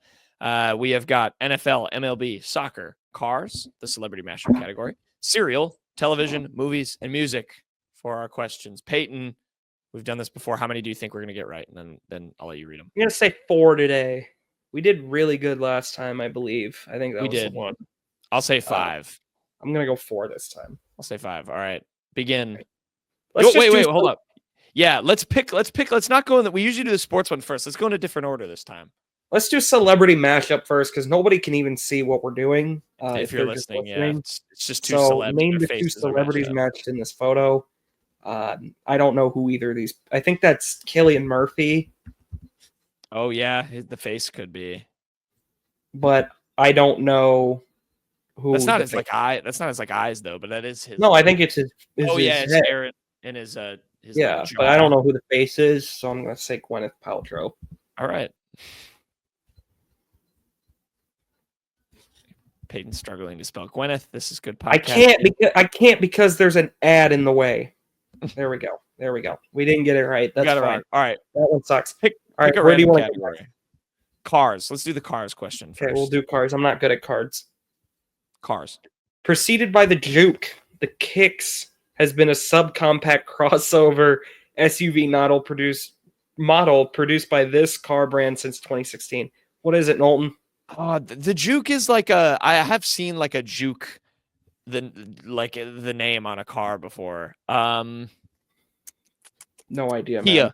We have got NFL, MLB, soccer, cars, the celebrity mashup category, cereal, television, movies, and music for our questions. Payton, we've done this before. How many do you think we're going to get right? And then I'll let you read them. I'm going to say 4 today. We did really good last time, I believe. I think that was the one. I'll say 5. I'm going to go 4 this time. I'll say 5. All right. Begin. Wait, hold up. Yeah, let's pick. Let's not go in that. We usually do the sports one first. Let's go in a different order this time. Let's do celebrity mashup first because nobody can even see what we're doing. If you're listening, yeah, it's just 2 celebs. Name the 2 celebrities matched in this photo. I don't know who either of these. I think that's Cillian Murphy. Oh yeah, the face could be, but I don't know who. That's not his eye. That's not his eyes though. But that is his. No, I think it's his. His hair and his. Yeah, but I don't know who the face is, so I'm gonna say Gwyneth Paltrow. All right. Payton's struggling to spell Gwyneth. This is good podcast. I can't because there's an ad in the way. There we go. We didn't get it right. That's fine. Right. All right. That one sucks. Pick all right. a Where do you want category. Cars. Let's do the cars question first. Okay, we'll do cars. I'm not good at cards. Cars. Preceded by the Juke, the Kicks has been a subcompact crossover SUV model produced by this car brand since 2016. What is it, Knowlton? The Juke is like I have seen like a Juke, the name on a car before. No idea, Kia. man.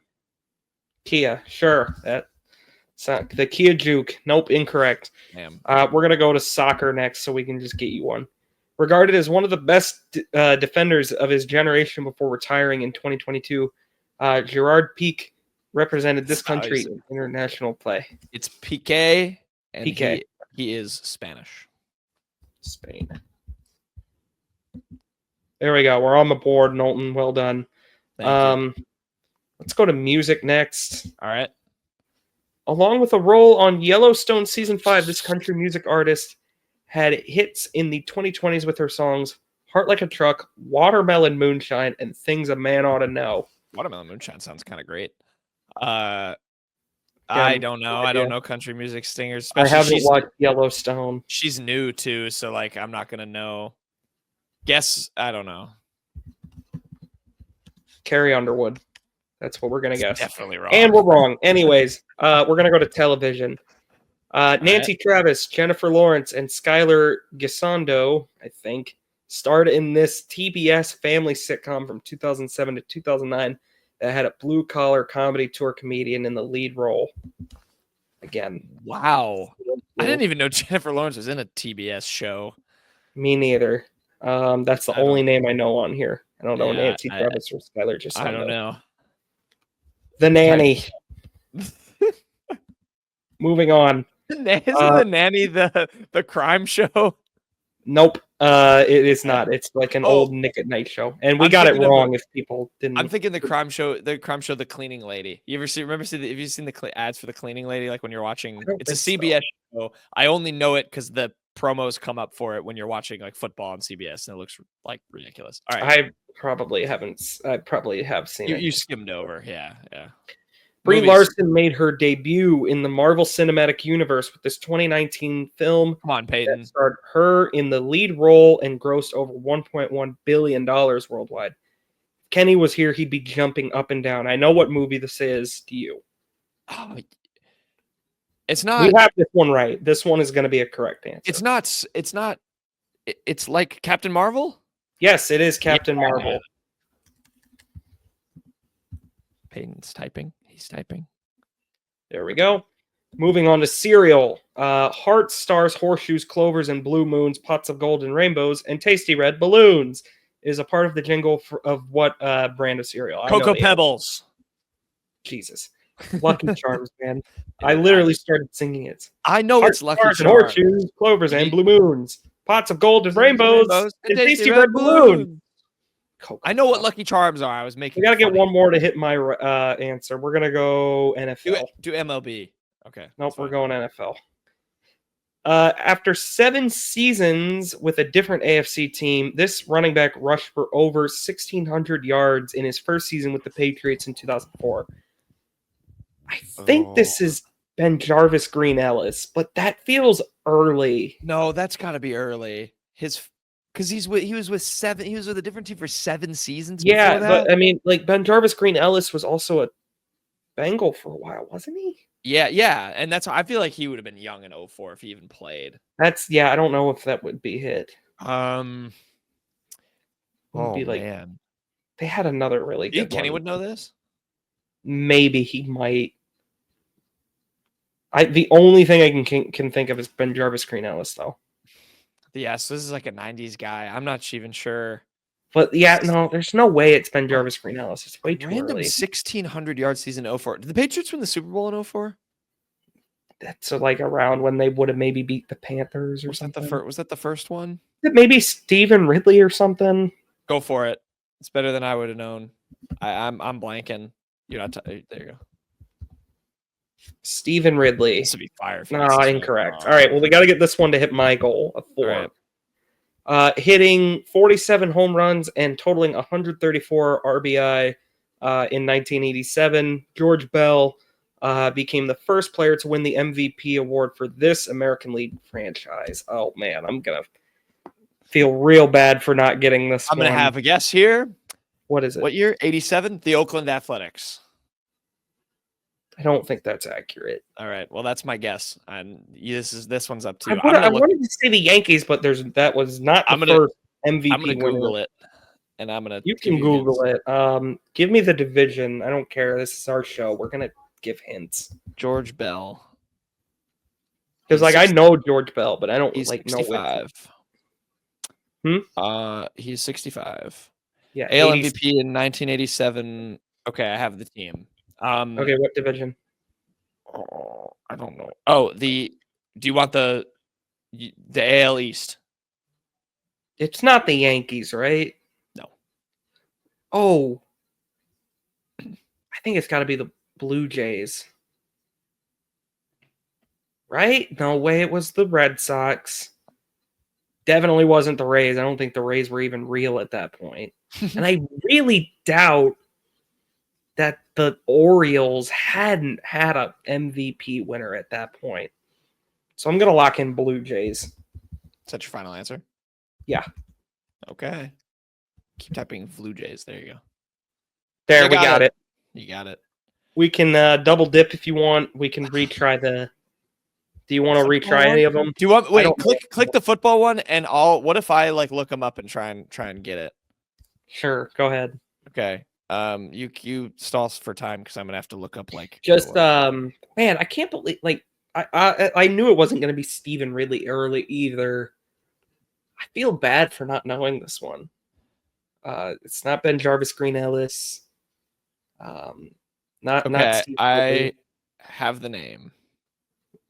Kia, sure. The Kia Juke. Nope, incorrect. Damn. We're going to go to soccer next so we can just get you one. Regarded as one of the best defenders of his generation before retiring in 2022, Gerard Piqué represented this country in international play. It's Piqué, and Piqué. He is Spanish. Spain. There we go. We're on the board, Knowlton. Well done. Thank you. Let's go to music next. All right. Along with a role on Yellowstone Season 5, this country music artist had hits in the 2020s with her songs Heart Like a Truck, Watermelon Moonshine, and Things a Man Ought to Know. Watermelon Moonshine sounds kind of great. I don't know. I don't know country music singers. I haven't watched Yellowstone. She's new too, so like I'm not gonna know. Guess I don't know. Carrie Underwood. That's what we're gonna guess. Definitely wrong. And we're wrong. Anyways, we're gonna go to television. Nancy Travis, Jennifer Lawrence, and Skylar Gisondo, I think, starred in this TBS family sitcom from 2007 to 2009 that had a blue-collar comedy tour comedian in the lead role. Again. Wow. I didn't even know Jennifer Lawrence was in a TBS show. Me neither. That's the only name I know on here. I don't know Nancy Travis or Skylar Gisondo. I don't know. The Nanny. Moving on. Isn't The Nanny the crime show? Nope. It is not. It's like an old Nick at Night show. And we got it wrong if people didn't. I'm thinking the crime show, The Cleaning Lady. Have you seen the ads for The Cleaning Lady? Like when you're watching, it's a CBS show. I only know it because the promos come up for it when you're watching like football on CBS and it looks like ridiculous. All right. I probably have seen it. You skimmed over. Yeah. Brie Larson made her debut in the Marvel Cinematic Universe with this 2019 film. Come on, Payton. That starred her in the lead role and grossed over $1.1 billion worldwide. If Kenny was here, he'd be jumping up and down. I know what movie this is. Do you? Oh, it's not. We have this one right. This one is going to be a correct answer. It's not. It's like Captain Marvel? Yes, it is Captain Marvel. Payton's typing. He's typing. There we go. Moving on to cereal. Hearts, stars, horseshoes, clovers, and blue moons, pots of gold and rainbows, and tasty red balloons is a part of the jingle of what brand of cereal? Cocoa Pebbles. Jesus. Lucky Charms, man. I literally started singing it. I know Hearts, it's Lucky stars, Charms. Horseshoes, clovers, and blue moons, pots of gold and rainbows, and tasty red balloons. I know what Lucky Charms are. I was making. We got to get one more to hit my answer. We're going to go NFL. Do MLB. Okay. Nope, we're going NFL. After 7 seasons with a different AFC team, this running back rushed for over 1,600 yards in his first season with the Patriots in 2004. I think this is Ben Jarvis Green Ellis, but that feels early. No, that's got to be early. Because he was with a different team for 7 seasons. Yeah, before that. But I mean, like Ben Jarvis Green Ellis was also a Bengal for a while, wasn't he? Yeah, and that's I feel like he would have been young in 04 if he even played. I don't know if that would be hit. Man, they had another really good. You think Kenny would know this? Maybe he might. The only thing I can think of is Ben Jarvis Green Ellis, though. Yeah, so this is like a 90s guy. I'm not even sure. But no, there's no way it's Ben Jarvis Green Ellis. It's way too Random early. 1,600 yard season 04. Did the Patriots win the Super Bowl in 04? That's like around when they would have maybe beat the Panthers or something. Was that the first one? Maybe Stephen Ridley or something. Go for it. It's better than I would have known. I'm blanking. You're not. There you go. Stephen Ridley. This would be fire. No, incorrect. All right. Well, we got to get this one to hit my goal of 4. Right. Hitting 47 home runs and totaling 134 RBI in 1987. George Bell became the first player to win the MVP award for this American League franchise. Oh, man, I'm going to feel real bad for not getting this I'm going to one. have a guess here. What is it? What year? 87? The Oakland Athletics. I don't think that's accurate. All right. Well, that's my guess. And this one's up to I you. wanted to say the Yankees, but that was not the first MVP I'm going to winner. Google it. And I'm going to You can Google it. Give me the division. I don't care. This is our show. We're going to give hints. George Bell. Because I know George Bell, but I don't he's know 65. it. He's 65. Yeah. AL MVP in 1987. Okay, I have the team. Okay, what division? Oh, I don't know. Oh, do you want the AL East? It's not the Yankees, right? No. Oh. I think it's got to be the Blue Jays. Right? No way, it was the Red Sox. Definitely wasn't the Rays. I don't think the Rays were even real at that point. And I really doubt that the Orioles hadn't had an MVP winner at that point. So I'm going to lock in Blue Jays. Is that your final answer? Yeah. Okay. Keep typing Blue Jays. There you go. There, we got it. You got it. We can double dip if you want. We can retry the... Do you want to retry any of them? Do you want... Wait, click the football one, and what if I look them up and try and get it? Sure, go ahead. Okay. You stall for time because I'm gonna have to look up man, I can't believe I knew it wasn't gonna be Steven Ridley early either. I feel bad for not knowing this one. It's not Ben Jarvis Green Ellis. Not Steven I have the name.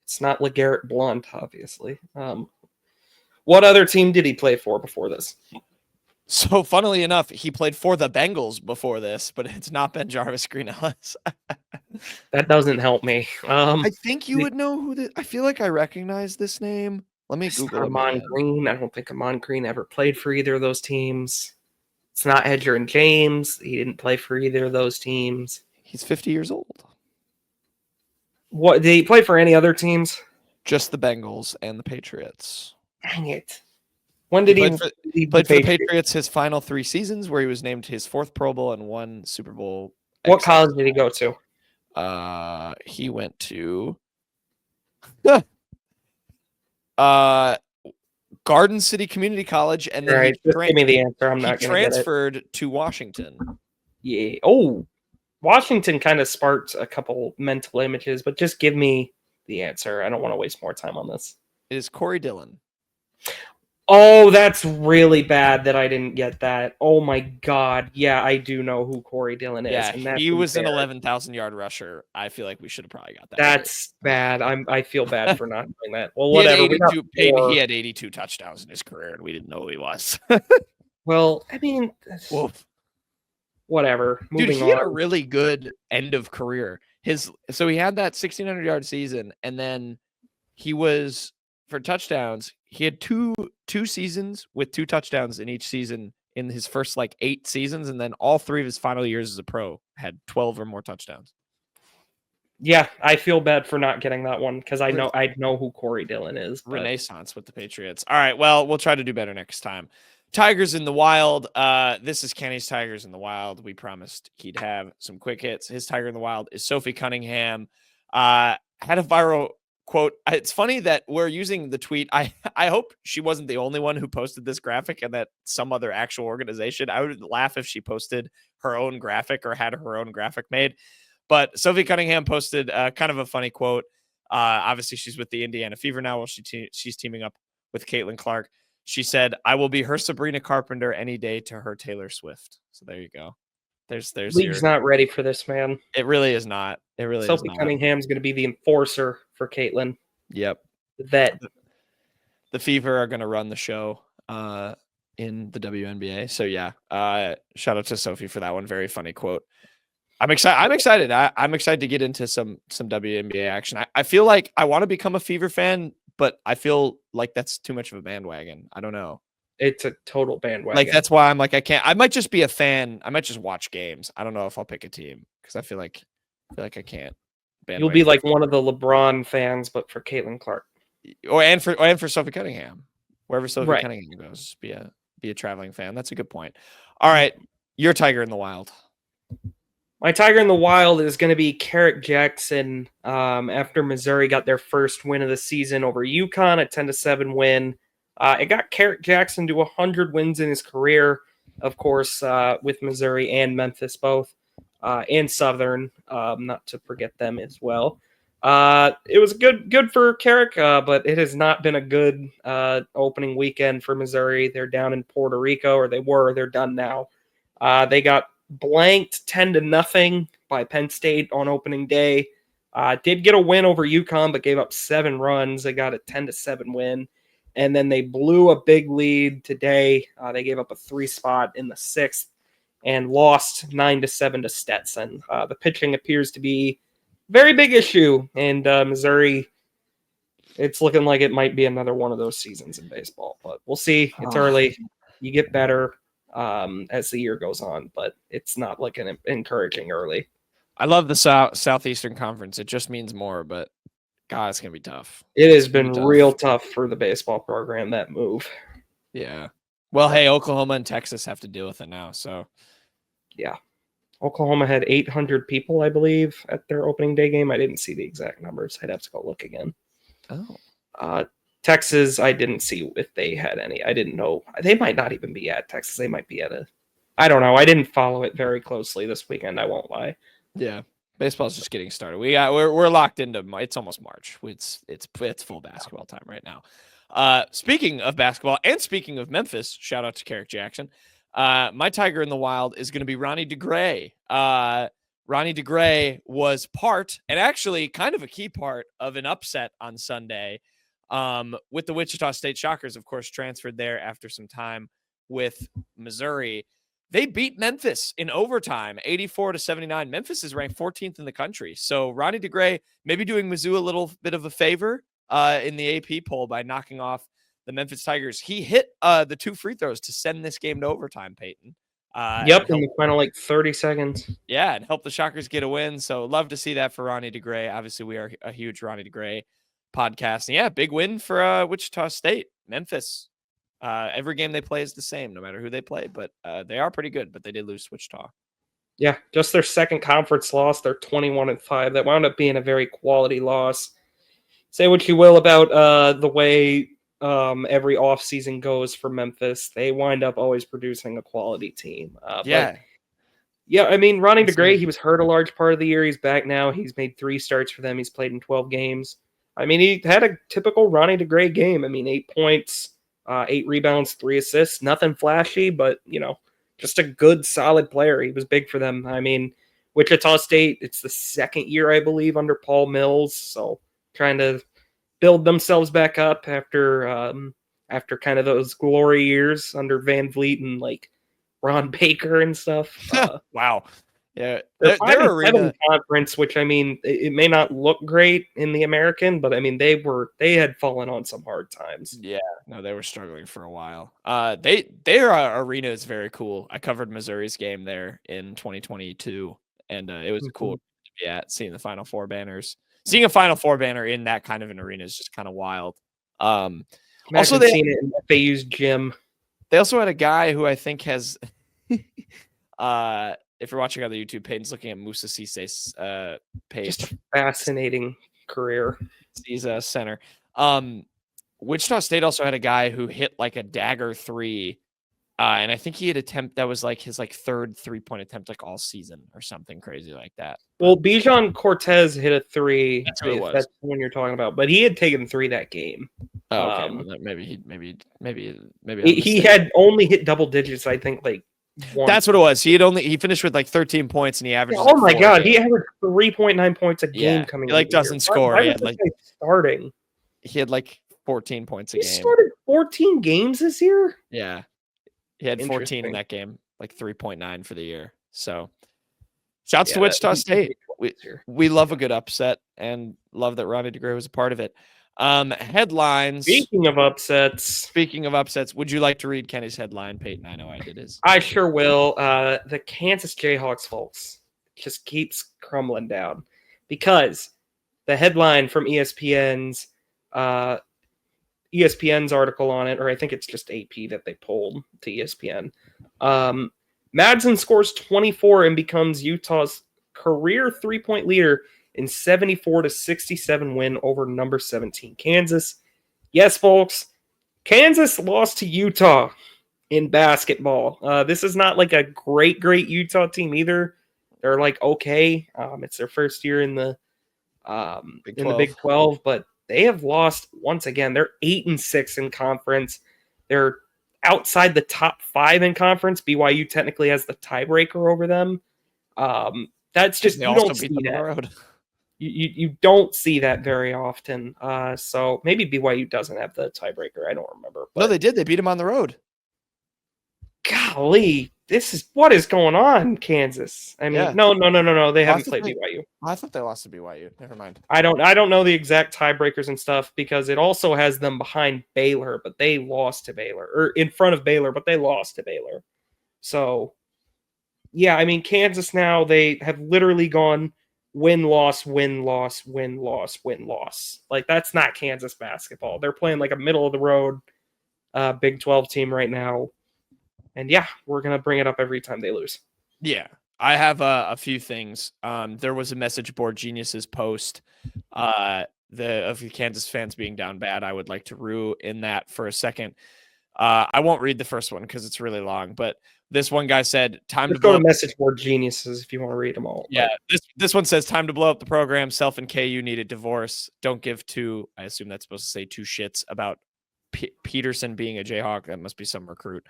It's not LeGarrette Blount, obviously. What other team did he play for before this? So, funnily enough, he played for the Bengals before this, but it's not Ben Jarvis Green Ellis. That doesn't help me. I think you would know who I feel like I recognize this name. Let me Google Amon Green. I don't think Amon Green ever played for either of those teams. It's not Edgerrin James. He didn't play for either of those teams. He's 50 years old. What did he play for any other teams? Just the Bengals and the Patriots. Dang it. When did he played for the Patriots his final 3 seasons, where he was named his 4th Pro Bowl and 1 Super Bowl. What college did he go to? He went to Garden City Community College, and then just give me the answer. I'm not going to transferred to Washington. Yeah. Oh, Washington kind of sparked a couple mental images, but just give me the answer. I don't want to waste more time on this. It is Corey Dillon. Oh, that's really bad that I didn't get that. Oh my God. Yeah, I do know who Corey Dillon is. Yeah, and he was an 11,000-yard rusher. I feel like we should have probably got that. That's bad. I feel bad for not doing that. Well, whatever. He had 82 touchdowns in his career, and we didn't know who he was. Well, I mean, whatever. Dude, he had a really good end of career. So he had that 1,600-yard season, and then he was, for touchdowns, he had two seasons with 2 touchdowns in each season in his first 8 seasons, and then all 3 of his final years as a pro had 12 or more touchdowns. Yeah, I feel bad for not getting that one because I know who Corey Dillon is. But... Renaissance with the Patriots. All right, well, we'll try to do better next time. Tigers in the Wild. This is Kenny's Tigers in the Wild. We promised he'd have some quick hits. His Tiger in the Wild is Sophie Cunningham. Had a viral quote. It's funny that we're using the tweet. I hope she wasn't the only one who posted this graphic and that some other actual organization. I would laugh if she posted her own graphic or had her own graphic made. But Sophie Cunningham posted kind of a funny quote. Obviously, she's with the Indiana Fever now while she's teaming up with Caitlin Clark. She said, "I will be her Sabrina Carpenter any day to her Taylor Swift." So there you go. There's League's not ready for this, man. It really is not. It really Sophie is not. Cunningham's going to be the enforcer for Caitlin. Yep. The Fever are going to run the show in the WNBA. So yeah, shout out to Sophie for that one. Very funny quote. I'm excited. I'm excited to get into some WNBA action. I feel like I want to become a Fever fan, but I feel like that's too much of a bandwagon. I don't know. It's a total bandwagon. That's why I'm like, I can't. I might just be a fan. I might just watch games. I don't know if I'll pick a team because I feel like I can't bandwagon. You'll be like one of the LeBron fans, but for Caitlin Clark. and for Sophie Cunningham. Wherever Sophie Right. Cunningham goes, be a traveling fan. That's a good point. All right, your Tiger in the Wild. My Tiger in the Wild is going to be Carrick Jackson. After Missouri got their first win of the season over UConn, a 10-7 win. It got Carrick Jackson to 100 wins in his career, of course, with Missouri and Memphis both, and Southern, not to forget them as well. It was good for Carrick, but it has not been a good opening weekend for Missouri. They're down in Puerto Rico, or they're done now. They got blanked 10-0 by Penn State on opening day. Did get a win over UConn, but gave up 7 runs. They got a 10-7 win. And then they blew a big lead today. They gave up a 3 spot in the 6th and lost 9-7 to Stetson. The pitching appears to be a very big issue. And Missouri, it's looking like it might be another one of those seasons in baseball. But we'll see. It's early. You get better as the year goes on, but it's not looking encouraging early. I love the Southeastern Conference. It just means more, but God, it's going to be tough. It has been real tough for the baseball program, that move. Yeah. Well, hey, Oklahoma and Texas have to deal with it now, so. Yeah. Oklahoma had 800 people, I believe, at their opening day game. I didn't see the exact numbers. I'd have to go look again. Oh. Texas, I didn't see if they had any. I didn't know. They might not even be at Texas. They might be at I don't know. I didn't follow it very closely this weekend. I won't lie. Yeah. Baseball's just getting started. We're locked into. It's almost March. It's full basketball time right now. Speaking of basketball and speaking of Memphis, shout out to Carrick Jackson. My Tiger in the Wild is going to be Ronnie DeGray. Ronnie DeGray was part, and actually kind of a key part, of an upset on Sunday with the Wichita State Shockers, of course, transferred there after some time with Missouri. They beat Memphis in overtime, 84-79. Memphis is ranked 14th in the country. So Ronnie DeGray maybe doing Mizzou a little bit of a favor in the AP poll by knocking off the Memphis Tigers. He hit the 2 free throws to send this game to overtime, Payton. In the final 30 seconds. Yeah, and help the Shockers get a win. So love to see that for Ronnie DeGray. Obviously, we are a huge Ronnie DeGray podcast. And yeah, big win for Wichita State. Memphis. Every game they play is the same, no matter who they play, but they are pretty good, but they did lose to Wichita. Yeah, just their second conference loss. They're 21-5. That wound up being a very quality loss. Say what you will about the way every offseason goes for Memphis. They wind up always producing a quality team. I mean, Ronnie DeGray, he was hurt a large part of the year. He's back now. He's made 3 starts for them. He's played in 12 games. I mean, he had a typical Ronnie DeGray game. I mean, 8 points. 8 rebounds, 3 assists, nothing flashy, but, just a good, solid player. He was big for them. I mean, Wichita State, it's the second year, I believe, under Paul Mills. So trying to build themselves back up after kind of those glory years under Van Vliet and Ron Baker and stuff. Wow. Yeah, they're 5-7 conference, which I mean, it may not look great in the American, but I mean, they had fallen on some hard times. Yeah, no, they were struggling for a while. Their arena is very cool. I covered Missouri's game there in 2022, and it was cool to be at, seeing the Final Four banners. Seeing a Final Four banner in that kind of an arena is just kind of wild. Also, they seen it in FAU's gym. They also had a guy who I think has. If you're watching on the YouTube, Payton's looking at Musa Cisse's page. Just a fascinating career. He's a center. Wichita State also had a guy who hit a dagger 3. And I think he had his 3rd 3-point attempt all season or something crazy like that. Well, Bijan Cortez hit a 3. That's what it was. That's the one you're talking about. But he had taken 3 that game. Oh, okay. Well, maybe he had only hit double digits, I think, once. That's what it was. He finished with 13 points and he averaged. Oh my God, he averaged 3.9 points a game coming. He doesn't score. Why was starting? He had 14 points a game. He started 14 games this year. Yeah, he had 14 in that game, 3.9 for the year. So, shouts to Wichita State. We love a good upset and love that Ronnie DeGray was a part of it. Headlines. Speaking of upsets, would you like to read Kenny's headline, Payton? I know I did his. I sure will. The Kansas Jayhawks, folks, just keeps crumbling down because the headline from ESPN's article on it, or I think it's just AP that they pulled to ESPN. Madsen scores 24 and becomes Utah's career 3-point leader in 74-67 win over number 17 Kansas. Yes, folks, Kansas lost to Utah in basketball. This is not like a great Utah team either. They're like okay. It's their first year in the Big 12, but they have lost once again. They're 8-6 in conference. They're outside the top 5 in conference. BYU technically has the tiebreaker over them. That's just, you don't see that. You don't see that very often. So maybe BYU doesn't have the tiebreaker. I don't remember. No, they did. They beat them on the road. Golly, what is going on, Kansas? I mean, no. They haven't played BYU. I thought they lost to BYU. Never mind. I don't know the exact tiebreakers and stuff because it also has them behind Baylor, but they lost to Baylor, or in front of Baylor, but they lost to Baylor. So, yeah, I mean, Kansas now, they have literally gone win-loss, win-loss, win-loss, win-loss. Like, that's not Kansas basketball. They're playing like a middle-of-the-road Big 12 team right now. And yeah, we're going to bring it up every time they lose. Yeah, I have a few things. There was a message board geniuses post of the Kansas fans being down bad. I would like to rue in that for a second. I won't read the first one because it's really long, but this one guy said, time to go to message board geniuses if you want to read them all. Yeah, this one says, time to blow up the program. Self and KU need a divorce. Don't give I assume that's supposed to say two shits about Peterson being a Jayhawk. That must be some recruit.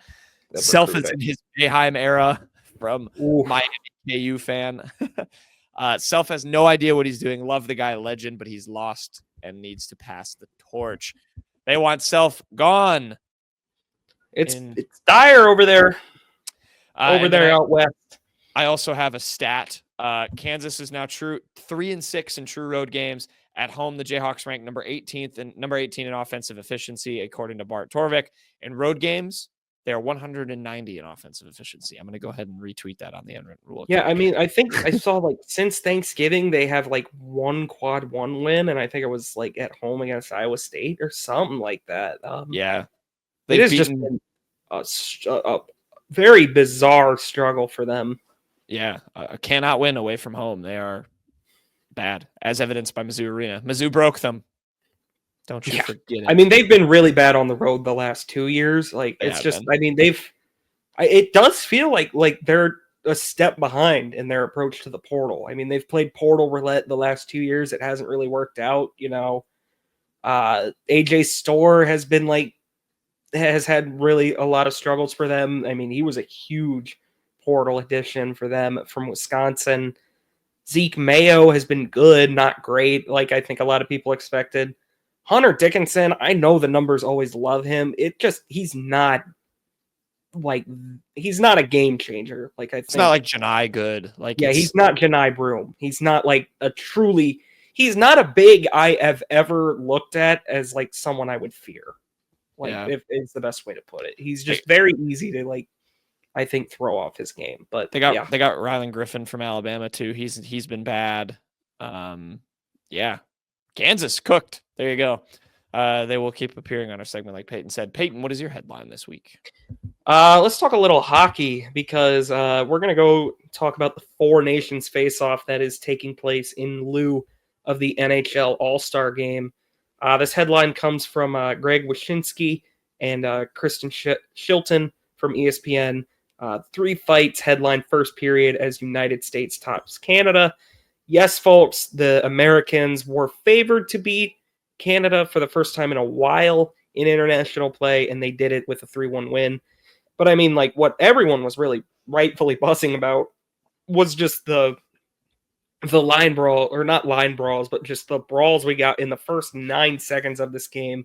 Self is in his Mayheim era from my KU fan. Self has no idea what he's doing. Love the guy, legend, but he's lost and needs to pass the torch. They want Self gone. It's dire over there. Out west. I also have a stat. Kansas is now 3-6 in true road games. At home, the Jayhawks rank number 18 in offensive efficiency, according to Bart Torvik. In road games, they are 190 in offensive efficiency. I'm going to go ahead and retweet that on the unwritten rule. Yeah, I mean, I think I saw like since Thanksgiving, they have like one quad one win, and I think it was like at home against Iowa State or something like that. Yeah. It has just been a very bizarre struggle for them. Yeah, cannot win away from home. They are bad, as evidenced by Mizzou Arena. Mizzou broke them. Don't you forget it. I mean, they've been really bad on the road the last 2 years. Like, it's just, I mean, it does feel like they're a step behind in their approach to the portal. I mean, they've played portal roulette the last 2 years. It hasn't really worked out, you know. AJ Storr has had really a lot of struggles for them. I mean, he was a huge portal addition for them from Wisconsin. Zeke Mayo has been good, not great, like I think a lot of people expected. Hunter Dickinson, I know the numbers always love him. He's not a game changer. Like it's not like Janai good. Like he's not Janai Broom. He's not like he's not a big I have ever looked at as like someone I would fear. If it's the best way to put it. He's just very easy to I think throw off his game. But they got Rylan Griffin from Alabama too. He's been bad. Kansas cooked. There you go. They will keep appearing on our segment, like Payton said. Payton, what is your headline this week? Let's talk a little hockey because we're gonna go talk about the Four Nations face-off that is taking place in lieu of the NHL All-Star Game. This headline comes from Greg Wyshynski and Kristen Shilton from ESPN. 3 fights, headline first period as United States tops Canada. Yes, folks, the Americans were favored to beat Canada for the first time in a while in international play, and they did it with a 3-1 win. But I mean, like, what everyone was really rightfully buzzing about was just the line brawl, or not line brawls, but just the brawls we got in the first 9 seconds of this game.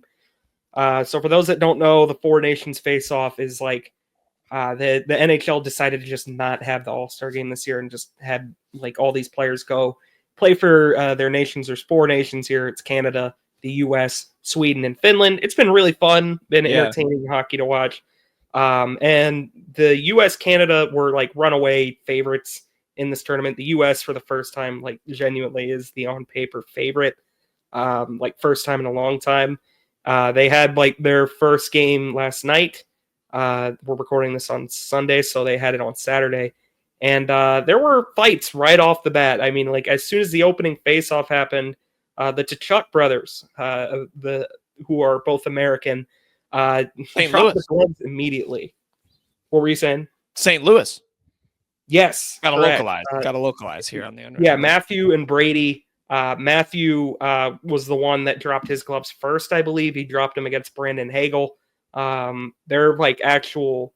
So for those that don't know, the Four Nations face-off is like the NHL decided to just not have the All-Star Game this year and just had like all these players go play for their nations. There's 4 nations here. It's Canada, the U.S., Sweden, and Finland. It's been really fun, been entertaining hockey to watch. And the U.S. Canada were like runaway favorites in this tournament. The U.S. for the first time, like genuinely, is the on paper favorite. Like first time in a long time. They had like their first game last night. We're recording this on Sunday, so they had it on Saturday. And there were fights right off the bat. I mean, like as soon as the opening face-off happened, the Tkachuk brothers, who are both American, St. dropped the Louis. gloves immediately. What were you saying? St. Louis. Yes, Got to correct. localize. Got to localize here on the under. Yeah, Matthew and Brady. Matthew was the one that dropped his gloves first, I believe. He dropped them against Brandon Hagel. They're like actual.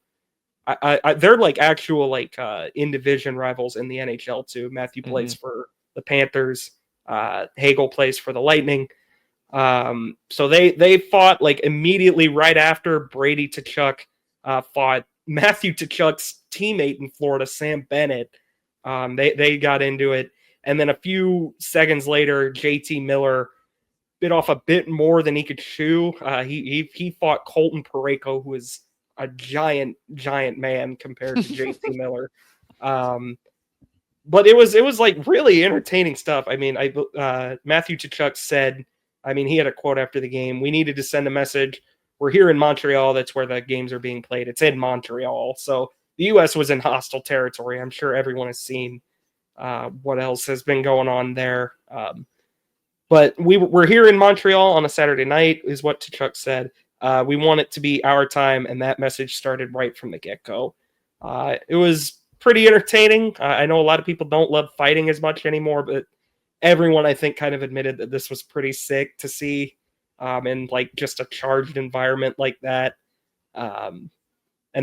They're like actual like in division rivals in the NHL too. Matthew plays for the Panthers. Hagel plays for the Lightning. So they fought like immediately right after Brady Tkachuk fought Matthew Tkachuk's teammate in Florida, Sam Bennett. They got into it, and then a few seconds later, JT Miller bit off a bit more than he could chew. He fought Colton Parayko, who is a giant man compared to JT Miller. But it was like really entertaining stuff. I mean, Matthew Tkachuk said, I mean, he had a quote after the game: "We needed to send a message. We're here in Montreal. That's where the games are being played. It's in Montreal." So the U.S. was in hostile territory. I'm sure everyone has seen what else has been going on there. But we're here in Montreal on a Saturday night, is what Tkachuk said. We want it to be our time, and that message started right from the get-go. It was pretty entertaining. I know a lot of people don't love fighting as much anymore, but everyone, I think, kind of admitted that this was pretty sick to see in like just a charged environment like that. And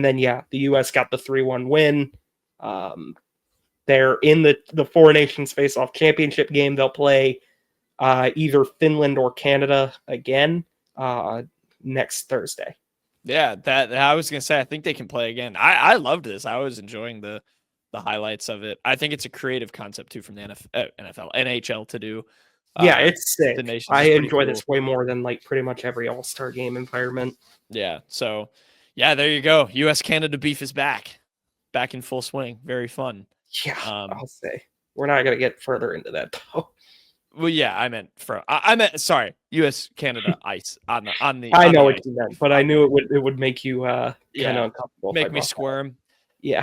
then, yeah, the U.S. got the 3-1 win. They're in the Four Nations Face-Off Championship game. They'll play either Finland or Canada again next Thursday. Yeah, that I was gonna say. I think they can play again. I loved this. I was enjoying the highlights of it. I think it's a creative concept too from the NHL to do. Yeah, it's sick. The Nations I is pretty enjoy cool. this way more than like pretty much every All-Star game environment. Yeah. So, yeah, there you go. U.S. Canada beef is back in full swing. Very fun. Yeah, I'll say we're not gonna get further into that though. Well, yeah, I meant sorry, U.S. Canada ice on the. I know the what ice. you meant, but I knew it would make you kind of Yeah, uncomfortable. Make me squirm. Yeah.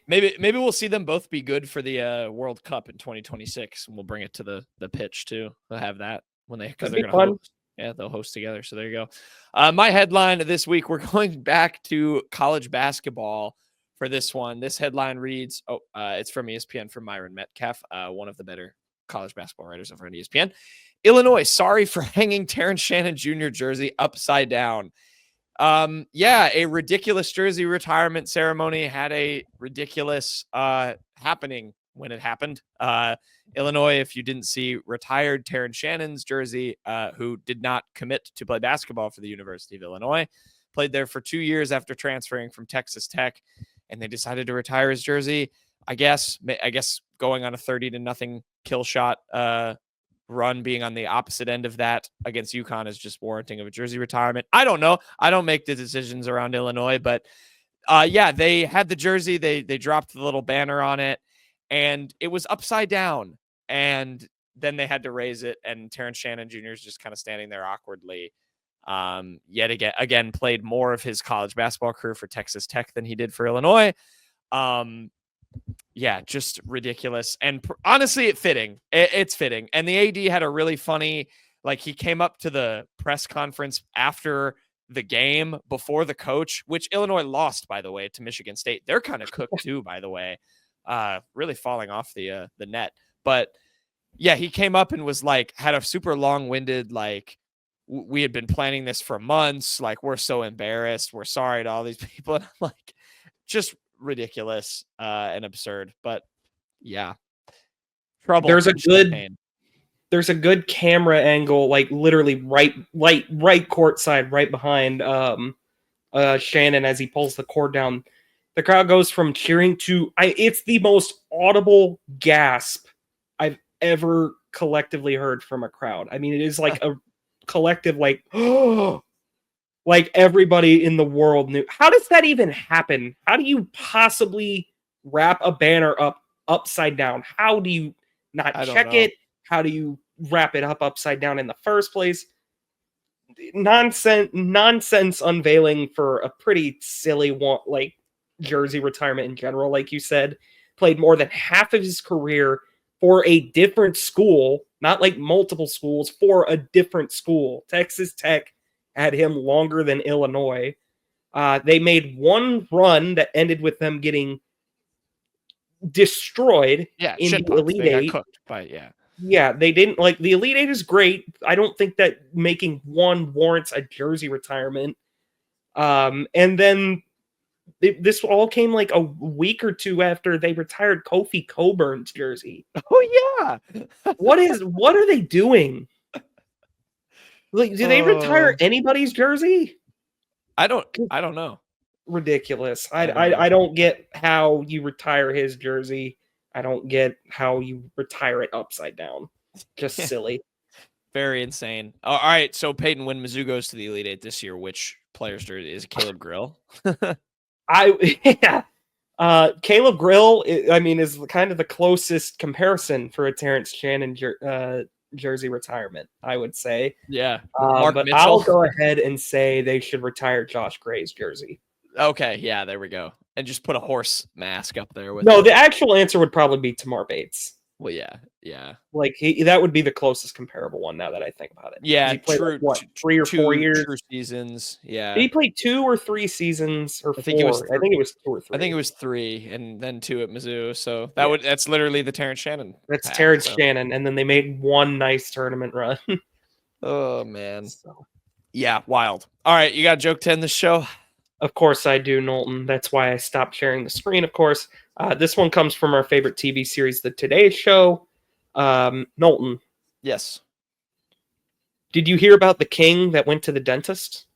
Maybe we'll see them both be good for the World Cup in 2026, and we'll bring it to the pitch too. They'll have that when because they're gonna host. Yeah, they'll host together. So there you go. My headline this week: we're going back to college basketball for this one. This headline reads: it's from ESPN from Myron Metcalf, one of the better college basketball writers over on ESPN. Illinois, sorry for hanging Terrence Shannon Jr. jersey upside down. Yeah, a ridiculous jersey retirement ceremony had a ridiculous happening when it happened. Illinois, if you didn't see, retired Terrence Shannon's jersey, who did not commit to play basketball for the University of Illinois, played there for 2 years after transferring from Texas Tech, and they decided to retire his jersey. I guess going on a 30-0 kill shot run, being on the opposite end of that against UConn is just warranting of a jersey retirement. I don't know. I don't make the decisions around Illinois, but yeah, they had the jersey. They dropped the little banner on it, and it was upside down. And then they had to raise it, and Terrence Shannon Jr. is just kind of standing there awkwardly. Yet again, played more of his college basketball career for Texas Tech than he did for Illinois. Yeah, just ridiculous. And honestly, it's fitting. And the AD had a really funny, like, he came up to the press conference after the game before the coach, which Illinois lost, by the way, to Michigan State. They're kind of cooked too, by the way, really falling off the net. But yeah, he came up and was like, had a super long-winded, like, we had been planning this for months. Like, we're so embarrassed. We're sorry to all these people. And I'm like, just ridiculous and absurd. But yeah, trouble. There's a good camera angle, like literally right courtside, right behind Shannon as he pulls the cord down. The crowd goes from cheering to it's the most audible gasp I've ever collectively heard from a crowd. I mean, it is like a collective, like, oh, like everybody in the world knew. How does that even happen? How do you possibly wrap a banner up upside down? How do you not I don't check know. it? How do you wrap it up upside down in the first place? Nonsense unveiling for a pretty silly one, like jersey retirement in general. Like you said, played more than half of his career for a different school, not like multiple schools, for a different school. Texas Tech had him longer than Illinois. They made one run that ended with them getting destroyed Yeah, in shit the pucks. Elite They got Eight. cooked by yeah. Yeah, they didn't like the Elite Eight is great. I don't think that making one warrants a jersey retirement. And then this all came like a week or two after they retired Kofi Coburn's jersey. Oh yeah. What are they doing? Like, do they retire anybody's jersey? I don't know. Ridiculous. I don't know. I don't get how you retire his jersey. I don't get how you retire it upside down. Just silly. Very insane. All right, so Payton, when Mizzou goes to the Elite Eight this year, which player's jersey is it? Caleb Grill? Caleb Grill, I mean, is kind of the closest comparison for a Terrence Shannon jersey retirement, I would say. Yeah. But Mitchell? I'll go ahead and say they should retire Josh Gray's jersey. Okay, yeah, there we go. And just put a horse mask up there with No, it. the actual answer would probably be Tamar Bates. Well, yeah. Like that would be the closest comparable one now that I think about it. Yeah, he played, true. what, 3 or 4 years? 2 seasons. Yeah. Did he play 2 or 3 seasons or 4? I think it was I think it was 2 or 3. I think it was 3 and then 2 at Mizzou. So that's literally the Terrence Shannon. That's pack, Terrence so. Shannon, and then they made one nice tournament run. Oh man. So, Yeah, wild. All right, you got a joke 10 this show? of course I do, Knowlton. That's why I stopped sharing the screen, of course. This one comes from our favorite TV series, The Today Show. Knowlton, Yes. did you hear about the king that went to the dentist?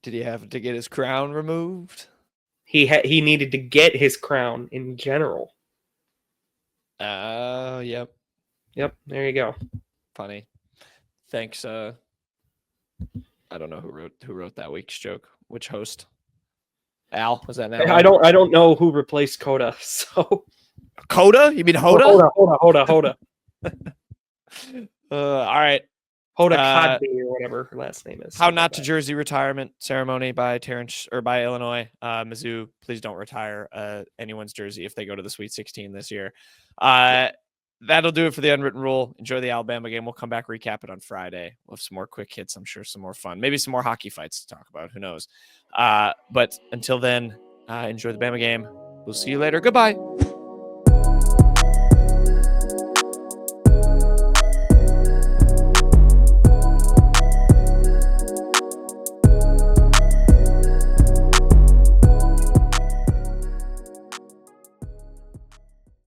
Did he have to get his crown removed? He needed to get his crown in general. Yep. Yep, there you go. Funny. Thanks. I don't know who wrote that week's joke. Which host? Al? Was that now? I don't know who replaced Coda. So Coda? You mean Hoda? Hoda. All right. Hoda Kotb or whatever her last name is. How not to jersey retirement ceremony by Terrence or by Illinois. Mizzou, please don't retire anyone's jersey if they go to the Sweet 16 this year. That'll do it for the unwritten rule. Enjoy the Alabama game. We'll come back, recap it on Friday. We'll have some more quick hits. I'm sure some more fun. Maybe some more hockey fights to talk about. Who knows? But until then, enjoy the Bama game. We'll see you later. Goodbye.